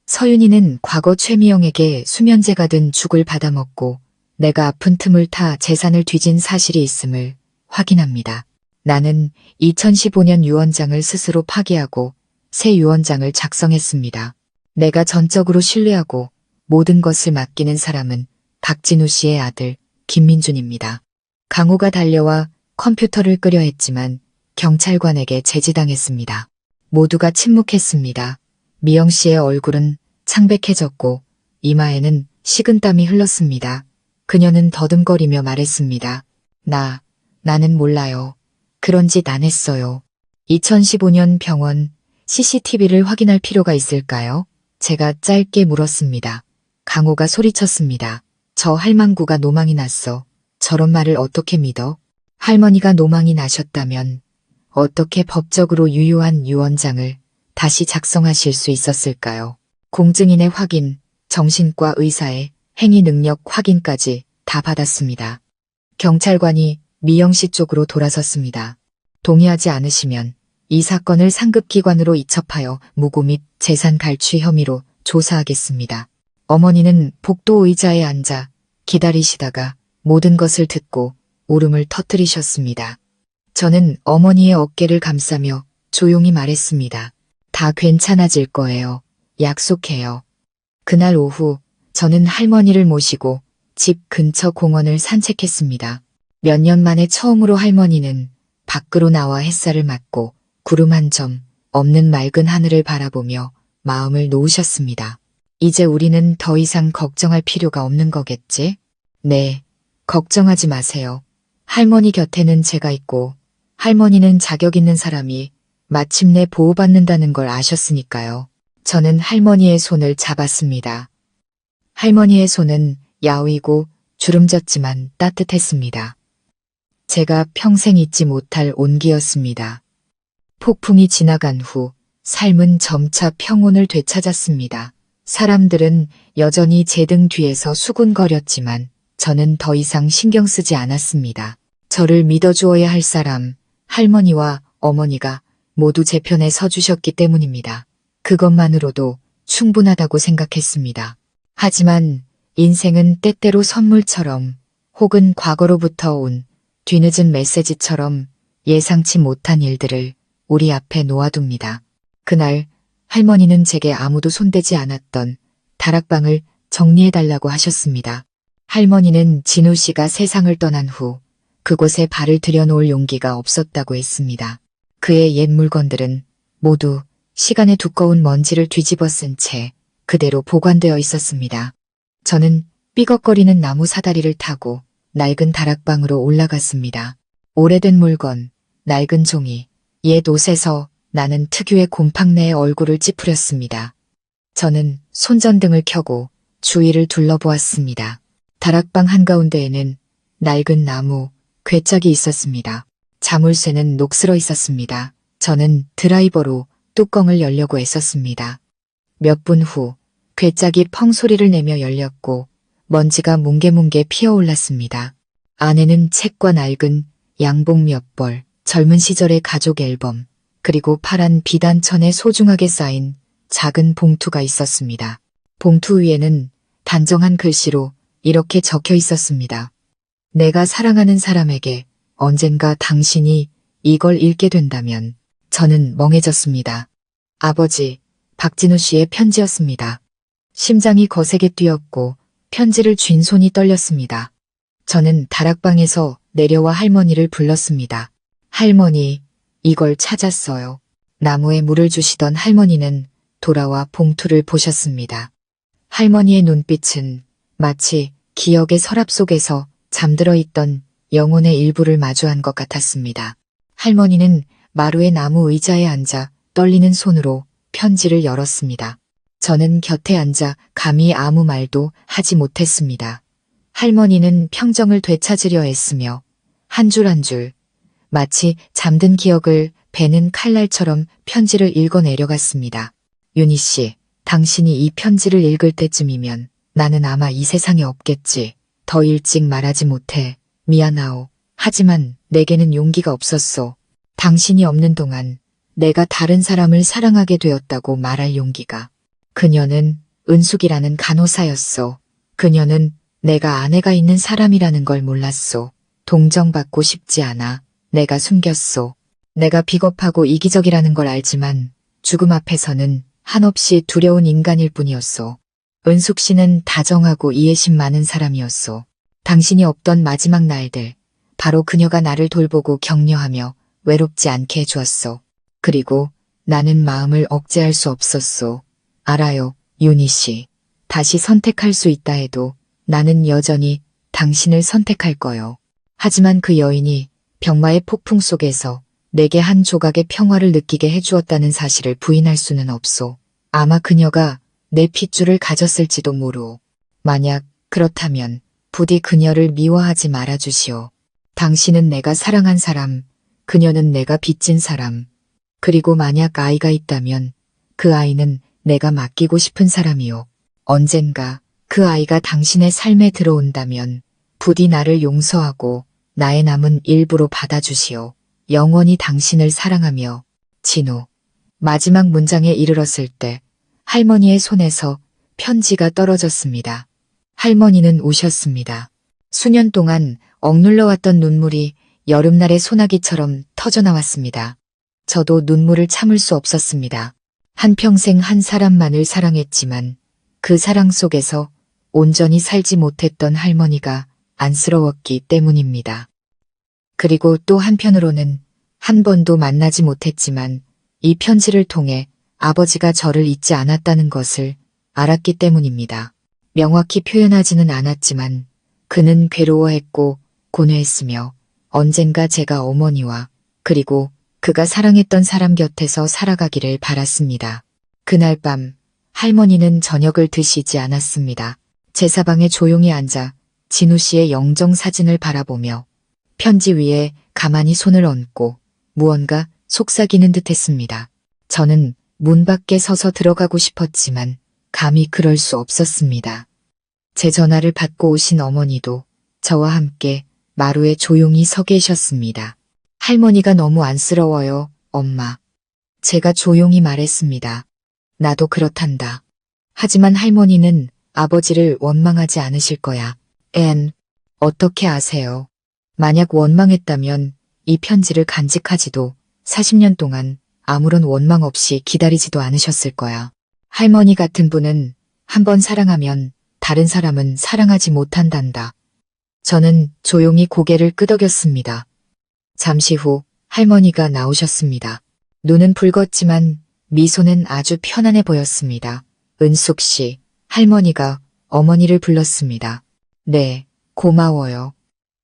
서윤이는 과거 최미영에게 수면제가 든 죽을 받아먹고 내가 아픈 틈을 타 재산을 뒤진 사실이 있음을 확인합니다. 나는 2015년 유언장을 스스로 파기하고 새 유언장을 작성했습니다. 내가 전적으로 신뢰하고 모든 것을 맡기는 사람은 박진우 씨의 아들 김민준입니다. 강호가 달려와 컴퓨터를 끄려 했지만 경찰관에게 제지당했습니다. 모두가 침묵했습니다. 미영 씨의 얼굴은 창백해졌고 이마에는 식은땀이 흘렀습니다. 그녀는 더듬거리며 말했습니다. 나는 몰라요. 그런 짓 안 했어요. 2015년 병원 CCTV를 확인할 필요가 있을까요? 제가 짧게 물었습니다. 강호가 소리쳤습니다. 저 할망구가 노망이 났어. 저런 말을 어떻게 믿어? 할머니가 노망이 나셨다면 어떻게 법적으로 유효한 유언장을 다시 작성하실 수 있었을까요? 공증인의 확인, 정신과 의사의 행위 능력 확인까지 다 받았습니다. 경찰관이 미영 씨 쪽으로 돌아섰습니다. 동의하지 않으시면 이 사건을 상급기관으로 이첩하여 무고 및 재산 갈취 혐의로 조사하겠습니다. 어머니는 복도 의자에 앉아 기다리시다가 모든 것을 듣고 울음을 터뜨리셨습니다. 저는 어머니의 어깨를 감싸며 조용히 말했습니다. 다 괜찮아질 거예요. 약속해요. 그날 오후 저는 할머니를 모시고 집 근처 공원을 산책했습니다. 몇 년 만에 처음으로 할머니는 밖으로 나와 햇살을 맞고 구름 한 점 없는 맑은 하늘을 바라보며 마음을 놓으셨습니다. 이제 우리는 더 이상 걱정할 필요가 없는 거겠지? 네, 걱정하지 마세요. 할머니 곁에는 제가 있고 할머니는 자격 있는 사람이 마침내 보호받는다는 걸 아셨으니까요. 저는 할머니의 손을 잡았습니다. 할머니의 손은 야위고 주름졌지만 따뜻했습니다. 제가 평생 잊지 못할 온기였습니다. 폭풍이 지나간 후 삶은 점차 평온을 되찾았습니다. 사람들은 여전히 제 등 뒤에서 수군거렸지만 저는 더 이상 신경 쓰지 않았습니다. 저를 믿어주어야 할 사람, 할머니와 어머니가 모두 제 편에 서주셨기 때문입니다. 그것만으로도 충분하다고 생각했습니다. 하지만 인생은 때때로 선물처럼 혹은 과거로부터 온 뒤늦은 메시지처럼 예상치 못한 일들을 우리 앞에 놓아둡니다. 그날 할머니는 제게 아무도 손대지 않았던 다락방을 정리해달라고 하셨습니다. 할머니는 진우 씨가 세상을 떠난 후 그곳에 발을 들여놓을 용기가 없었다고 했습니다. 그의 옛 물건들은 모두 시간의 두꺼운 먼지를 뒤집어 쓴 채 그대로 보관되어 있었습니다. 저는 삐걱거리는 나무 사다리를 타고 낡은 다락방으로 올라갔습니다. 오래된 물건, 낡은 종이, 옛 옷에서 나는 특유의 곰팡내의 얼굴을 찌푸렸습니다. 저는 손전등을 켜고 주위를 둘러보았습니다. 다락방 한가운데에는 낡은 나무, 괴짝이 있었습니다. 자물쇠는 녹슬어 있었습니다. 저는 드라이버로 뚜껑을 열려고 애썼습니다. 몇 분 후 괴짝이 펑 소리를 내며 열렸고 먼지가 뭉게뭉게 피어올랐습니다. 안에는 책과 낡은 양복 몇 벌, 젊은 시절의 가족 앨범, 그리고 파란 비단천에 소중하게 쌓인 작은 봉투가 있었습니다. 봉투 위에는 단정한 글씨로 이렇게 적혀 있었습니다. 내가 사랑하는 사람에게 언젠가 당신이 이걸 읽게 된다면. 저는 멍해졌습니다. 아버지, 박진우 씨의 편지였습니다. 심장이 거세게 뛰었고 편지를 쥔 손이 떨렸습니다. 저는 다락방에서 내려와 할머니를 불렀습니다. 할머니, 이걸 찾았어요. 나무에 물을 주시던 할머니는 돌아와 봉투를 보셨습니다. 할머니의 눈빛은 마치 기억의 서랍 속에서 잠들어 있던 영혼의 일부를 마주한 것 같았습니다. 할머니는 마루의 나무 의자에 앉아 떨리는 손으로 편지를 열었습니다. 저는 곁에 앉아 감히 아무 말도 하지 못했습니다. 할머니는 평정을 되찾으려 애쓰며 한 줄 한 줄, 마치 잠든 기억을 베는 칼날처럼 편지를 읽어 내려갔습니다. 윤희 씨, 당신이 이 편지를 읽을 때쯤이면 나는 아마 이 세상에 없겠지. 더 일찍 말하지 못해. 미안하오. 하지만 내게는 용기가 없었소. 당신이 없는 동안 내가 다른 사람을 사랑하게 되었다고 말할 용기가. 그녀는 은숙이라는 간호사였소. 그녀는 내가 아내가 있는 사람이라는 걸 몰랐소. 동정받고 싶지 않아 내가 숨겼소. 내가 비겁하고 이기적이라는 걸 알지만 죽음 앞에서는 한없이 두려운 인간일 뿐이었소. 은숙 씨는 다정하고 이해심 많은 사람이었소. 당신이 없던 마지막 날들, 바로 그녀가 나를 돌보고 격려하며 외롭지 않게 해주었소. 그리고 나는 마음을 억제할 수 없었소. 알아요, 윤희 씨. 다시 선택할 수 있다 해도 나는 여전히 당신을 선택할 거요. 하지만 그 여인이 병마의 폭풍 속에서 내게 한 조각의 평화를 느끼게 해주었다는 사실을 부인할 수는 없소. 아마 그녀가 내 핏줄을 가졌을지도 모르오. 만약 그렇다면 부디 그녀를 미워하지 말아주시오. 당신은 내가 사랑한 사람, 그녀는 내가 빚진 사람. 그리고 만약 아이가 있다면 그 아이는 내가 맡기고 싶은 사람이오. 언젠가 그 아이가 당신의 삶에 들어온다면 부디 나를 용서하고 나의 남은 일부로 받아주시오. 영원히 당신을 사랑하며. 진우. 마지막 문장에 이르렀을 때 할머니의 손에서 편지가 떨어졌습니다. 할머니는 우셨습니다. 수년 동안 억눌러왔던 눈물이 여름날의 소나기처럼 터져나왔습니다. 저도 눈물을 참을 수 없었습니다. 한평생 한 사람만을 사랑했지만 그 사랑 속에서 온전히 살지 못했던 할머니가 안쓰러웠기 때문입니다. 그리고 또 한편으로는 한 번도 만나지 못했지만 이 편지를 통해 아버지가 저를 잊지 않았다는 것을 알았기 때문입니다. 명확히 표현하지는 않았지만 그는 괴로워했고 고뇌했으며 언젠가 제가 어머니와 그리고 그가 사랑했던 사람 곁에서 살아가기를 바랐습니다. 그날 밤 할머니는 저녁을 드시지 않았습니다. 제사방에 조용히 앉아 진우 씨의 영정 사진을 바라보며 편지 위에 가만히 손을 얹고 무언가 속삭이는 듯 했습니다. 저는 문 밖에 서서 들어가고 싶었지만 감히 그럴 수 없었습니다. 제 전화를 받고 오신 어머니도 저와 함께 마루에 조용히 서 계셨습니다. 할머니가 너무 안쓰러워요, 엄마. 제가 조용히 말했습니다. 나도 그렇단다. 하지만 할머니는 아버지를 원망하지 않으실 거야. 앤, 어떻게 아세요? 만약 원망했다면 이 편지를 간직하지도 40년 동안 아무런 원망 없이 기다리지도 않으셨을 거야. 할머니 같은 분은 한번 사랑하면 다른 사람은 사랑하지 못한단다. 저는 조용히 고개를 끄덕였습니다. 잠시 후 할머니가 나오셨습니다. 눈은 붉었지만 미소는 아주 편안해 보였습니다. 은숙 씨, 할머니가 어머니를 불렀습니다. 네, 고마워요.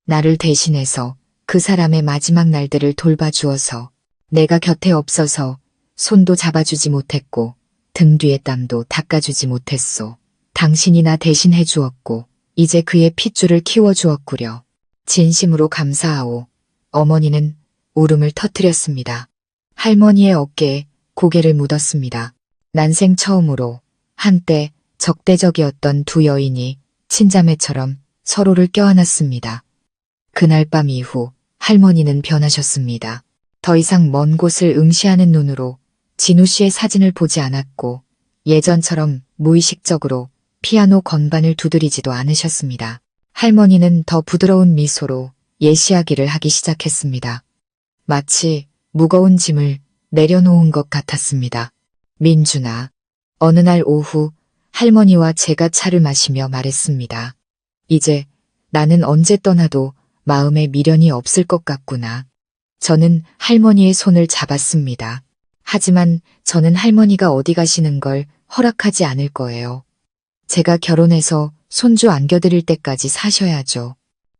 나를 대신해서 그 사람의 마지막 날들을 돌봐주어서. 내가 곁에 없어서 손도 잡아주지 못했고 등 뒤의 땀도 닦아주지 못했소. 당신이 나 대신 해주었고 이제 그의 핏줄을 키워주었구려. 진심으로 감사하오. 어머니는 울음을 터뜨렸습니다. 할머니의 어깨에 고개를 묻었습니다. 난생 처음으로 한때 적대적이었던 두 여인이 친자매처럼 서로를 껴안았습니다. 그날 밤 이후 할머니는 변하셨습니다. 더 이상 먼 곳을 응시하는 눈으로 진우 씨의 사진을 보지 않았고 예전처럼 무의식적으로 피아노 건반을 두드리지도 않으셨습니다. 할머니는 더 부드러운 미소로 예시하기를 하기 시작했습니다. 마치 무거운 짐을 내려놓은 것 같았습니다. 민준아. 어느 날 오후 할머니와 제가 차를 마시며 말했습니다. 이제 나는 언제 떠나도 마음에 미련이 없을 것 같구나. 저는 할머니의 손을 잡았습니다. 하지만 저는 할머니가 어디 가시는 걸 허락하지 않을 거예요. 제가 결혼해서 손주 안겨드릴 때까지 사셔야죠.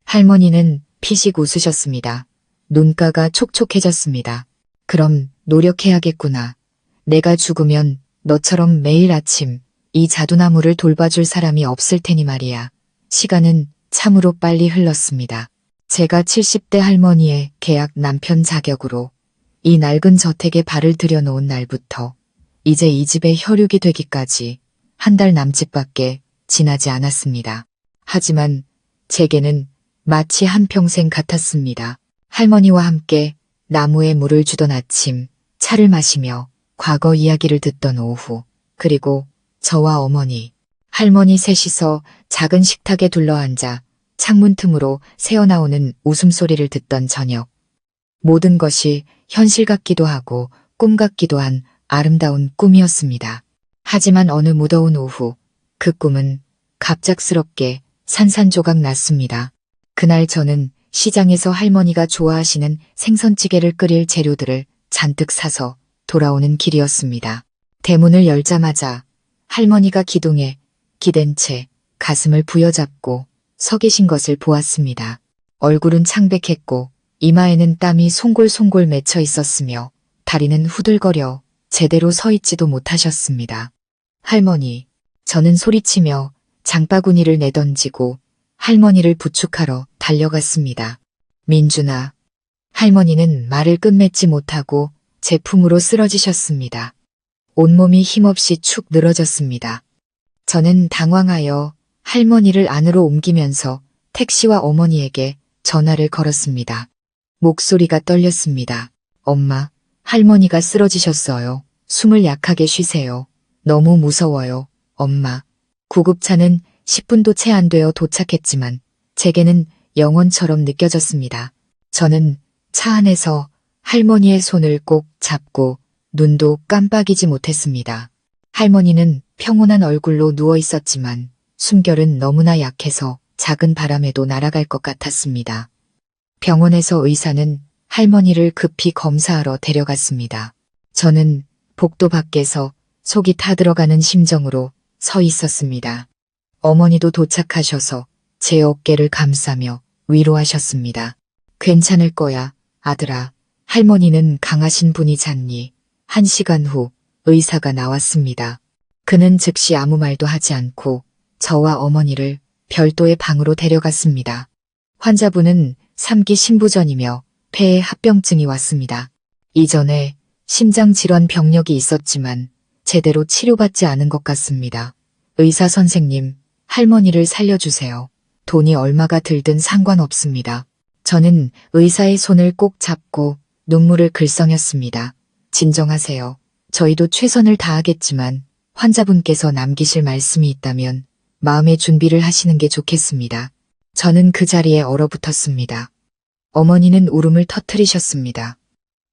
할머니는 피식 웃으셨습니다. 눈가가 촉촉해졌습니다. 그럼 노력해야겠구나. 내가 죽으면 너처럼 매일 아침 이 자두나무를 돌봐줄 사람이 없을 테니 말이야. 시간은 참으로 빨리 흘렀습니다. 제가 70대 할머니의 계약 남편 자격으로 이 낡은 저택에 발을 들여놓은 날부터 이제 이 집의 혈육이 되기까지 한 달 남짓밖에 지나지 않았습니다. 하지만 제게는 마치 한평생 같았습니다. 할머니와 함께 나무에 물을 주던 아침, 차를 마시며 과거 이야기를 듣던 오후, 그리고 저와 어머니, 할머니 셋이서 작은 식탁에 둘러앉아 창문 틈으로 새어나오는 웃음소리를 듣던 저녁. 모든 것이 현실 같기도 하고 꿈 같기도 한 아름다운 꿈이었습니다. 하지만 어느 무더운 오후, 그 꿈은 갑작스럽게 산산조각 났습니다. 그날 저는 시장에서 할머니가 좋아하시는 생선찌개를 끓일 재료들을 잔뜩 사서 돌아오는 길이었습니다. 대문을 열자마자 할머니가 기둥에 기댄 채 가슴을 부여잡고 서 계신 것을 보았습니다. 얼굴은 창백했고 이마에는 땀이 송골송골 맺혀 있었으며 다리는 후들거려 제대로 서 있지도 못하셨습니다. 할머니, 저는 소리치며 장바구니를 내던지고 할머니를 부축하러 달려갔습니다. 민준아. 할머니는 말을 끝맺지 못하고 제 품으로 쓰러지셨습니다. 온몸이 힘없이 축 늘어졌습니다. 저는 당황하여 할머니를 안으로 옮기면서 택시와 어머니에게 전화를 걸었습니다. 목소리가 떨렸습니다. 엄마, 할머니가 쓰러지셨어요. 숨을 약하게 쉬세요. 너무 무서워요, 엄마. 구급차는 10분도 채 안 되어 도착했지만 제게는 영원처럼 느껴졌습니다. 저는 차 안에서 할머니의 손을 꼭 잡고 눈도 깜빡이지 못했습니다. 할머니는 평온한 얼굴로 누워 있었지만 숨결은 너무나 약해서 작은 바람에도 날아갈 것 같았습니다. 병원에서 의사는 할머니를 급히 검사하러 데려갔습니다. 저는 복도 밖에서 속이 타들어가는 심정으로 서 있었습니다. 어머니도 도착하셔서 제 어깨를 감싸며 위로하셨습니다. 괜찮을 거야, 아들아. 할머니는 강하신 분이잖니. 1시간 후 의사가 나왔습니다. 그는 즉시 아무 말도 하지 않고 저와 어머니를 별도의 방으로 데려갔습니다. 환자분은 3기 신부전이며 폐에 합병증이 왔습니다. 이전에 심장질환 병력이 있었지만 제대로 치료받지 않은 것 같습니다. 의사 선생님, 할머니를 살려주세요. 돈이 얼마가 들든 상관없습니다. 저는 의사의 손을 꼭 잡고 눈물을 글썽였습니다. 진정하세요. 저희도 최선을 다하겠지만 환자분께서 남기실 말씀이 있다면 마음의 준비를 하시는 게 좋겠습니다. 저는 그 자리에 얼어붙었습니다. 어머니는 울음을 터뜨리셨습니다.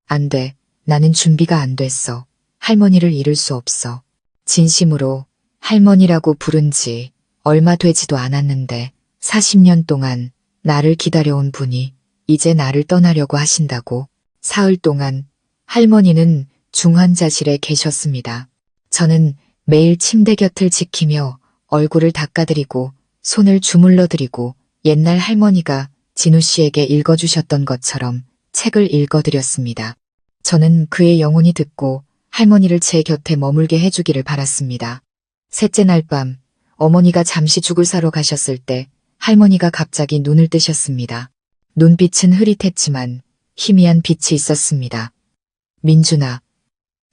안 돼. 나는 준비가 안 됐어. 할머니를 잃을 수 없어. 진심으로 할머니라고 부른 지 얼마 되지도 않았는데 40년 동안 나를 기다려온 분이 이제 나를 떠나려고 하신다고. 사흘 동안 할머니는 중환자실에 계셨습니다. 저는 매일 침대 곁을 지키며 얼굴을 닦아드리고 손을 주물러드리고 옛날 할머니가 진우 씨에게 읽어주셨던 것처럼 책을 읽어드렸습니다. 저는 그의 영혼이 듣고 할머니를 제 곁에 머물게 해주기를 바랐습니다. 셋째 날 밤 어머니가 잠시 죽을 사러 가셨을 때 할머니가 갑자기 눈을 뜨셨습니다. 눈빛은 흐릿했지만 희미한 빛이 있었습니다. 민준아.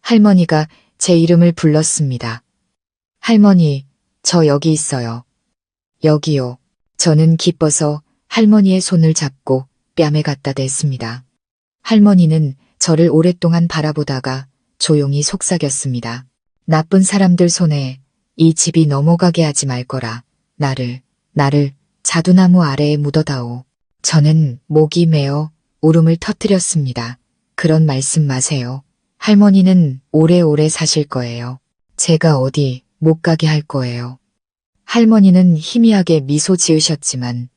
할머니가 제 이름을 불렀습니다. 할머니, 저 여기 있어요. 여기요. 저는 기뻐서 할머니의 손을 잡고 뺨에 갖다 댔습니다. 할머니는 저를 오랫동안 바라보다가 조용히 속삭였습니다. 나쁜 사람들 손에 이 집이 넘어가게 하지 말 거라. 나를 자두나무 아래에 묻어다오. 저는 목이 메어 울음을 터뜨렸습니다. 그런 말씀 마세요. 할머니는 오래오래 사실 거예요. 제가 어디 못 가게 할 거예요. 할머니는 희미하게 미소 지으셨지만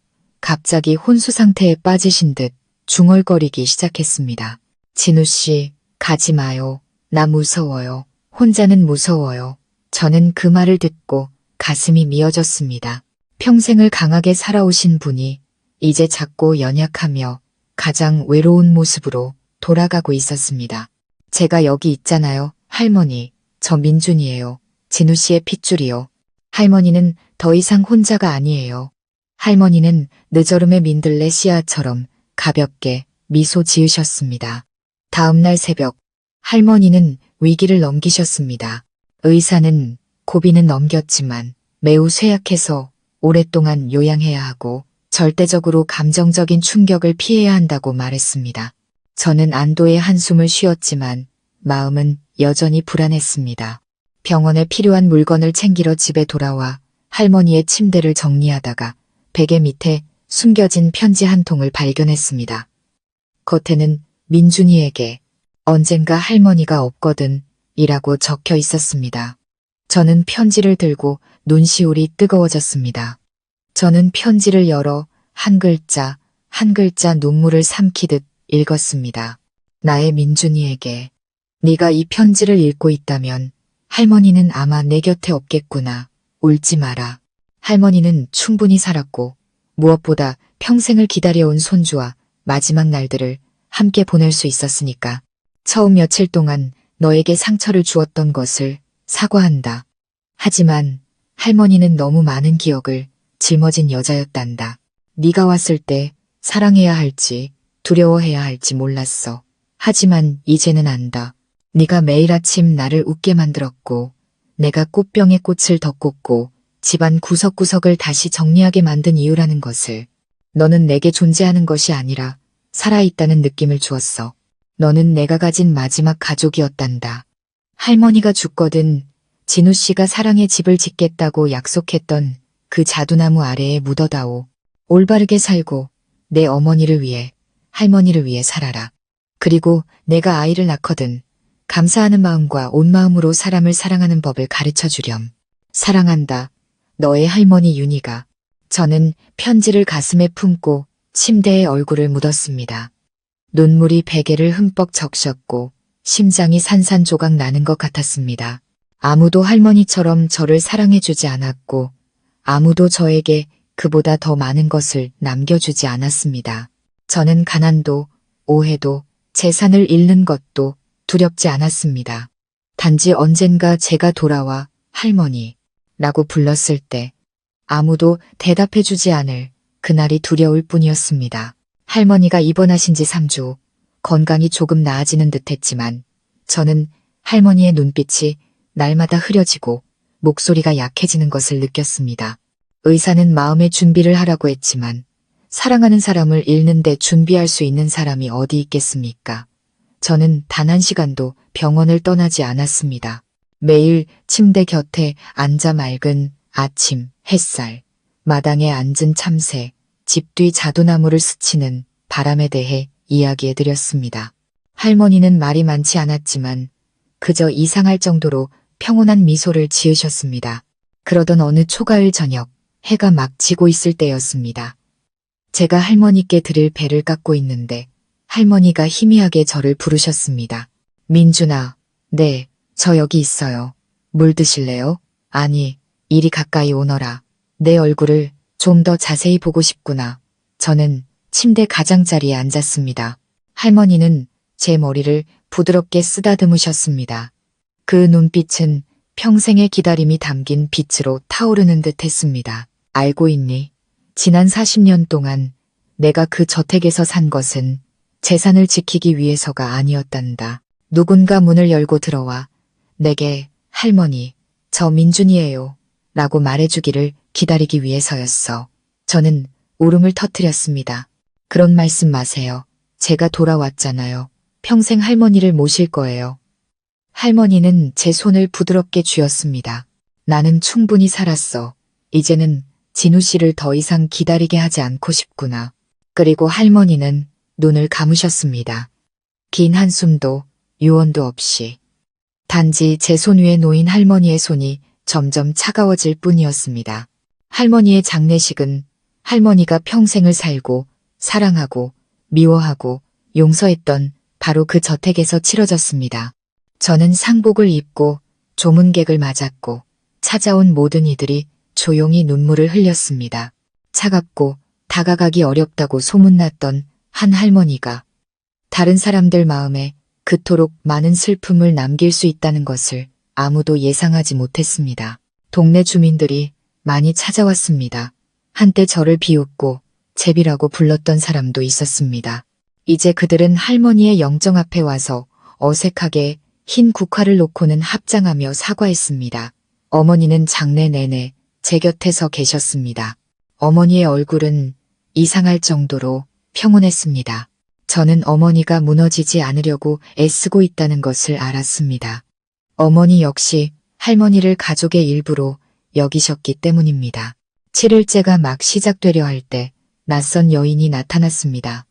갑자기 혼수 상태에 빠지신 듯 중얼거리기 시작했습니다. 진우 씨, 가지 마요. 나 무서워요. 혼자는 무서워요. 저는 그 말을 듣고 가슴이 미어졌습니다. 평생을 강하게 살아오신 분이 이제 작고 연약하며 가장 외로운 모습으로 돌아가고 있었습니다. 제가 여기 있잖아요. 할머니, 저 민준이에요. 진우 씨의 핏줄이요. 할머니는 더 이상 혼자가 아니에요. 할머니는 늦어름의 민들레 씨앗처럼 가볍게 미소 지으셨습니다. 다음 날 새벽, 할머니는 위기를 넘기셨습니다. 의사는 고비는 넘겼지만 매우 쇠약해서 오랫동안 요양해야 하고 절대적으로 감정적인 충격을 피해야 한다고 말했습니다. 저는 안도의 한숨을 쉬었지만 마음은 여전히 불안했습니다. 병원에 필요한 물건을 챙기러 집에 돌아와 할머니의 침대를 정리하다가 베개 밑에 숨겨진 편지 한 통을 발견했습니다. 겉에는 민준이에게 언젠가 할머니가 없거든 이라고 적혀 있었습니다. 저는 편지를 들고 눈시울이 뜨거워졌습니다. 저는 편지를 열어 한 글자 한 글자 눈물을 삼키듯 읽었습니다. 나의 민준이에게. 네가 이 편지를 읽고 있다면 할머니는 아마 내 곁에 없겠구나. 울지 마라. 할머니는 충분히 살았고 무엇보다 평생을 기다려온 손주와 마지막 날들을 함께 보낼 수 있었으니까. 처음 며칠 동안 너에게 상처를 주었던 것을 사과한다. 하지만 할머니는 너무 많은 기억을 짊어진 여자였단다. 네가 왔을 때 사랑해야 할지 두려워해야 할지 몰랐어. 하지만 이제는 안다. 네가 매일 아침 나를 웃게 만들었고 내가 꽃병에 꽃을 더 꽂고 집안 구석구석을 다시 정리하게 만든 이유라는 것을. 너는 내게 존재하는 것이 아니라 살아있다는 느낌을 주었어. 너는 내가 가진 마지막 가족이었단다. 할머니가 죽거든 진우 씨가 사랑의 집을 짓겠다고 약속했던 그 자두나무 아래에 묻어다오. 올바르게 살고 내 어머니를 위해 할머니를 위해 살아라. 그리고 내가 아이를 낳거든 감사하는 마음과 온 마음으로 사람을 사랑하는 법을 가르쳐 주렴. 사랑한다. 너의 할머니 윤희가. 저는 편지를 가슴에 품고 침대에 얼굴을 묻었습니다. 눈물이 베개를 흠뻑 적셨고 심장이 산산조각 나는 것 같았습니다. 아무도 할머니처럼 저를 사랑해주지 않았고 아무도 저에게 그보다 더 많은 것을 남겨주지 않았습니다. 저는 가난도 오해도 재산을 잃는 것도 두렵지 않았습니다. 단지 언젠가 제가 돌아와 할머니라고 불렀을 때 아무도 대답해주지 않을 그날이 두려울 뿐이었습니다. 할머니가 입원하신 지 3주, 건강이 조금 나아지는 듯 했지만 저는 할머니의 눈빛이 날마다 흐려지고 목소리가 약해지는 것을 느꼈습니다. 의사는 마음의 준비를 하라고 했지만 사랑하는 사람을 잃는데 준비할 수 있는 사람이 어디 있겠습니까? 저는 단 한 시간도 병원을 떠나지 않았습니다. 매일 침대 곁에 앉아 맑은 아침, 햇살, 마당에 앉은 참새, 집 뒤 자두나무를 스치는 바람에 대해 이야기해드렸습니다. 할머니는 말이 많지 않았지만 그저 이상할 정도로 평온한 미소를 지으셨습니다. 그러던 어느 초가을 저녁, 해가 막 지고 있을 때였습니다. 제가 할머니께 드릴 배를 깎고 있는데 할머니가 희미하게 저를 부르셨습니다. 민준아, 네, 저 여기 있어요. 물 드실래요? 아니, 이리 가까이 오너라. 내 얼굴을 좀 더 자세히 보고 싶구나. 저는 침대 가장자리에 앉았습니다. 할머니는 제 머리를 부드럽게 쓰다듬으셨습니다. 그 눈빛은 평생의 기다림이 담긴 빛으로 타오르는 듯 했습니다. 알고 있니? 지난 40년 동안 내가 그 저택에서 산 것은 재산을 지키기 위해서가 아니었단다. 누군가 문을 열고 들어와 내게 할머니, 저 민준이에요 라고 말해주기를 기다리기 위해서였어. 저는 울음을 터뜨렸습니다. 그런 말씀 마세요. 제가 돌아왔잖아요. 평생 할머니를 모실 거예요. 할머니는 제 손을 부드럽게 쥐었습니다. 나는 충분히 살았어. 이제는 진우 씨를 더 이상 기다리게 하지 않고 싶구나. 그리고 할머니는 눈을 감으셨습니다. 긴 한숨도 유언도 없이. 단지 제 손 위에 놓인 할머니의 손이 점점 차가워질 뿐이었습니다. 할머니의 장례식은 할머니가 평생을 살고 사랑하고 미워하고 용서했던 바로 그 저택에서 치러졌습니다. 저는 상복을 입고 조문객을 맞았고 찾아온 모든 이들이 조용히 눈물을 흘렸습니다. 차갑고 다가가기 어렵다고 소문났던 한 할머니가 다른 사람들 마음에 그토록 많은 슬픔을 남길 수 있다는 것을 아무도 예상하지 못했습니다. 동네 주민들이 많이 찾아왔습니다. 한때 저를 비웃고 제비라고 불렀던 사람도 있었습니다. 이제 그들은 할머니의 영정 앞에 와서 어색하게 흰 국화를 놓고는 합장하며 사과했습니다. 어머니는 장례 내내 제 곁에 서 계셨습니다. 어머니의 얼굴은 이상할 정도로 평온했습니다. 저는 어머니가 무너지지 않으려고 애쓰고 있다는 것을 알았습니다. 어머니 역시 할머니를 가족의 일부로 여기셨기 때문입니다. 7일째가 막 시작되려 할 때 낯선 여인이 나타났습니다.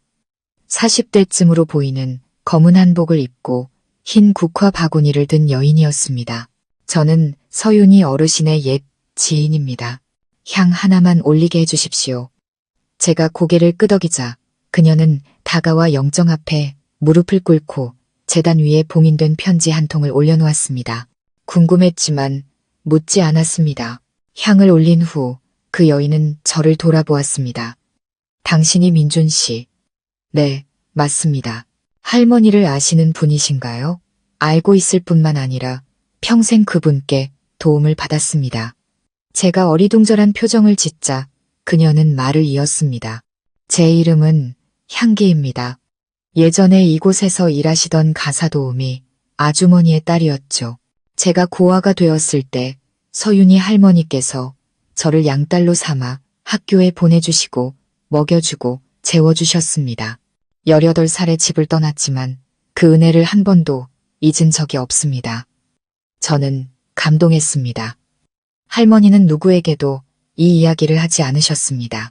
40대쯤으로 보이는 검은 한복을 입고 흰 국화 바구니를 든 여인이었습니다. 저는 서윤이 어르신의 옛 지인입니다. 향 하나만 올리게 해주십시오. 제가 고개를 끄덕이자 그녀는 다가와 영정 앞에 무릎을 꿇고 제단 위에 봉인된 편지 한 통을 올려놓았습니다. 궁금했지만 묻지 않았습니다. 향을 올린 후 그 여인은 저를 돌아보았습니다. 당신이 민준 씨. 네, 맞습니다. 할머니를 아시는 분이신가요? 알고 있을 뿐만 아니라 평생 그분께 도움을 받았습니다. 제가 어리둥절한 표정을 짓자 그녀는 말을 이었습니다. 제 이름은 향기입니다. 예전에 이곳에서 일하시던 가사도우미 아주머니의 딸이었죠. 제가 고아가 되었을 때 서윤이 할머니께서 저를 양딸로 삼아 학교에 보내주시고 먹여주고 재워주셨습니다. 18살에 집을 떠났지만 그 은혜를 한 번도 잊은 적이 없습니다. 저는 감동했습니다. 할머니는 누구에게도 이 이야기를 하지 않으셨습니다.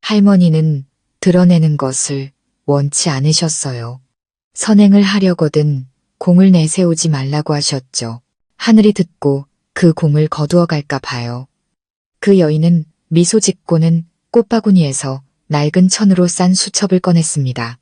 할머니는 드러내는 것을 원치 않으셨어요. 선행을 하려거든 공을 내세우지 말라고 하셨죠. 하늘이 듣고 그 공을 거두어 갈까 봐요. 그 여인은 미소 짓고는 꽃바구니에서 낡은 천으로 싼 수첩을 꺼냈습니다.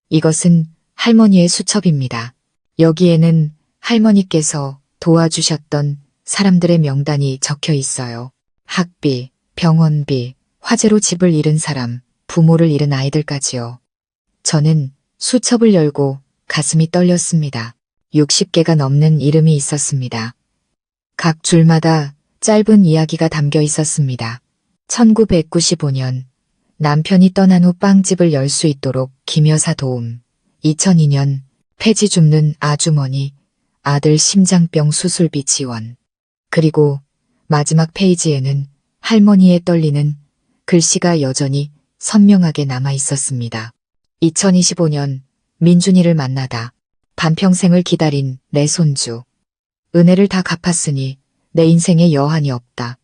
이것은 할머니의 수첩입니다. 여기에는 할머니께서 도와주셨던 사람들의 명단이 적혀 있어요. 학비, 병원비, 화재로 집을 잃은 사람, 부모를 잃은 아이들까지요. 저는 수첩을 열고 가슴이 떨렸습니다. 60개가 넘는 이름이 있었습니다. 각 줄마다 짧은 이야기가 담겨 있었습니다. 1995년 남편이 떠난 후 빵집을 열 수 있도록 김여사 도움. 2002년 폐지 줍는 아주머니, 아들 심장병 수술비 지원. 그리고 마지막 페이지에는 할머니의 떨리는 글씨가 여전히 선명하게 남아 있었습니다. 2025년 민준이를 만나다. 반평생을 기다린 내 손주. 은혜를 다 갚았으니 내 인생에 여한이 없다.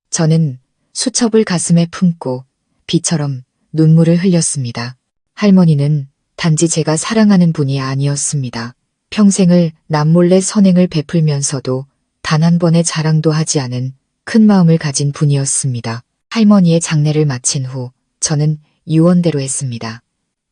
저는 수첩을 가슴에 품고 비처럼 눈물을 흘렸습니다. 할머니는 단지 제가 사랑하는 분이 아니었습니다. 평생을 남몰래 선행을 베풀면서도 단 한 번의 자랑도 하지 않은 큰 마음을 가진 분이었습니다. 할머니의 장례를 마친 후 저는 유언대로 했습니다.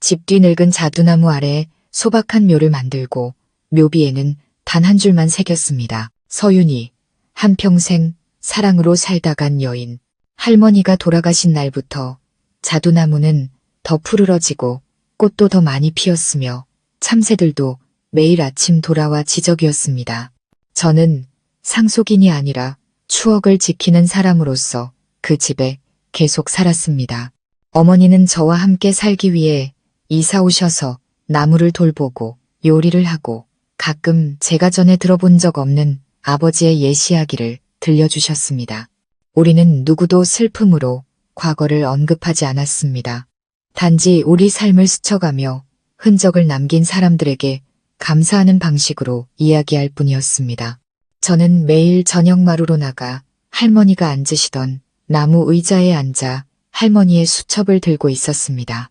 집 뒤 늙은 자두나무 아래에 소박한 묘를 만들고 묘비에는 단 한 줄만 새겼습니다. 서윤이 한평생 사랑으로 살다 간 여인. 할머니가 돌아가신 날부터 자두나무는 더 푸르러지고 꽃도 더 많이 피었으며 참새들도 매일 아침 돌아와 지저귀었습니다. 저는 상속인이 아니라 추억을 지키는 사람으로서 그 집에 계속 살았습니다. 어머니는 저와 함께 살기 위해 이사 오셔서 나무를 돌보고 요리를 하고 가끔 제가 전에 들어본 적 없는 아버지의 옛 이야기를 들려주셨습니다. 우리는 누구도 슬픔으로 과거를 언급하지 않았습니다. 단지 우리 삶을 스쳐가며 흔적을 남긴 사람들에게 감사하는 방식으로 이야기할 뿐이었습니다. 저는 매일 저녁마루로 나가 할머니가 앉으시던 나무 의자에 앉아 할머니의 수첩을 들고 있었습니다.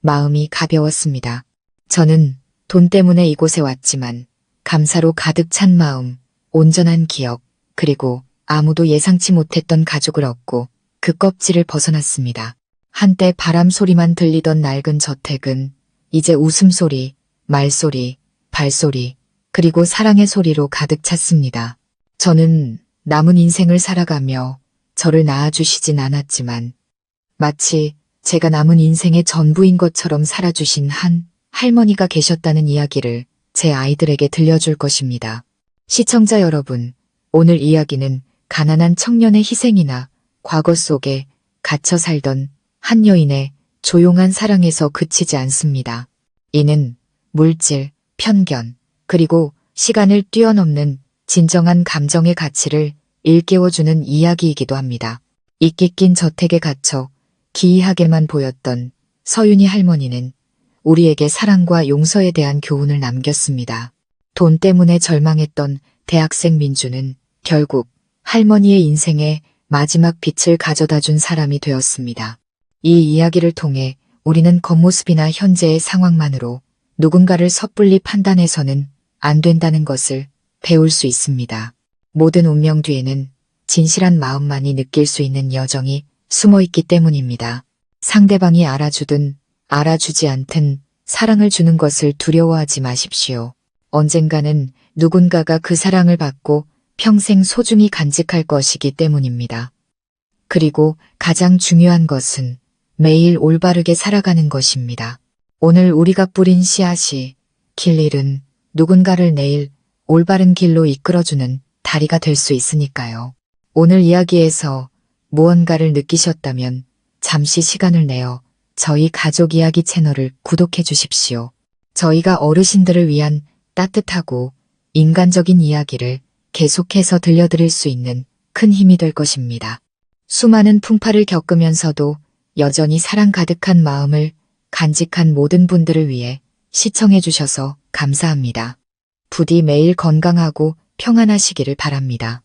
마음이 가벼웠습니다. 저는 돈 때문에 이곳에 왔지만 감사로 가득 찬 마음, 온전한 기억, 그리고 아무도 예상치 못했던 가족을 얻고 그 껍질을 벗어났습니다. 한때 바람 소리만 들리던 낡은 저택은 이제 웃음소리, 말소리, 발소리, 그리고 사랑의 소리로 가득 찼습니다. 저는 남은 인생을 살아가며 저를 낳아주시진 않았지만 마치 제가 남은 인생의 전부인 것처럼 살아주신 한 할머니가 계셨다는 이야기를 제 아이들에게 들려줄 것입니다. 시청자 여러분, 오늘 이야기는 가난한 청년의 희생이나 과거 속에 갇혀 살던 한 여인의 조용한 사랑에서 그치지 않습니다. 이는 물질, 편견, 그리고 시간을 뛰어넘는 진정한 감정의 가치를 일깨워주는 이야기이기도 합니다. 이끼 낀 저택에 갇혀 기이하게만 보였던 서윤희 할머니는 우리에게 사랑과 용서에 대한 교훈을 남겼습니다. 돈 때문에 절망했던 대학생 민주는 결국 할머니의 인생에 마지막 빛을 가져다 준 사람이 되었습니다. 이 이야기를 통해 우리는 겉모습이나 현재의 상황만으로 누군가를 섣불리 판단해서는 안 된다는 것을 배울 수 있습니다. 모든 운명 뒤에는 진실한 마음만이 느낄 수 있는 여정이 숨어 있기 때문입니다. 상대방이 알아주든 알아주지 않든 사랑을 주는 것을 두려워하지 마십시오. 언젠가는 누군가가 그 사랑을 받고 평생 소중히 간직할 것이기 때문입니다. 그리고 가장 중요한 것은 매일 올바르게 살아가는 것입니다. 오늘 우리가 뿌린 씨앗이 길 잃은 누군가를 내일 올바른 길로 이끌어주는 다리가 될 수 있으니까요. 오늘 이야기에서 무언가를 느끼셨다면 잠시 시간을 내어 저희 가족 이야기 채널을 구독해 주십시오. 저희가 어르신들을 위한 따뜻하고 인간적인 이야기를 계속해서 들려드릴 수 있는 큰 힘이 될 것입니다. 수많은 풍파를 겪으면서도 여전히 사랑 가득한 마음을 간직한 모든 분들을 위해 시청해 주셔서 감사합니다. 부디 매일 건강하고 평안하시기를 바랍니다.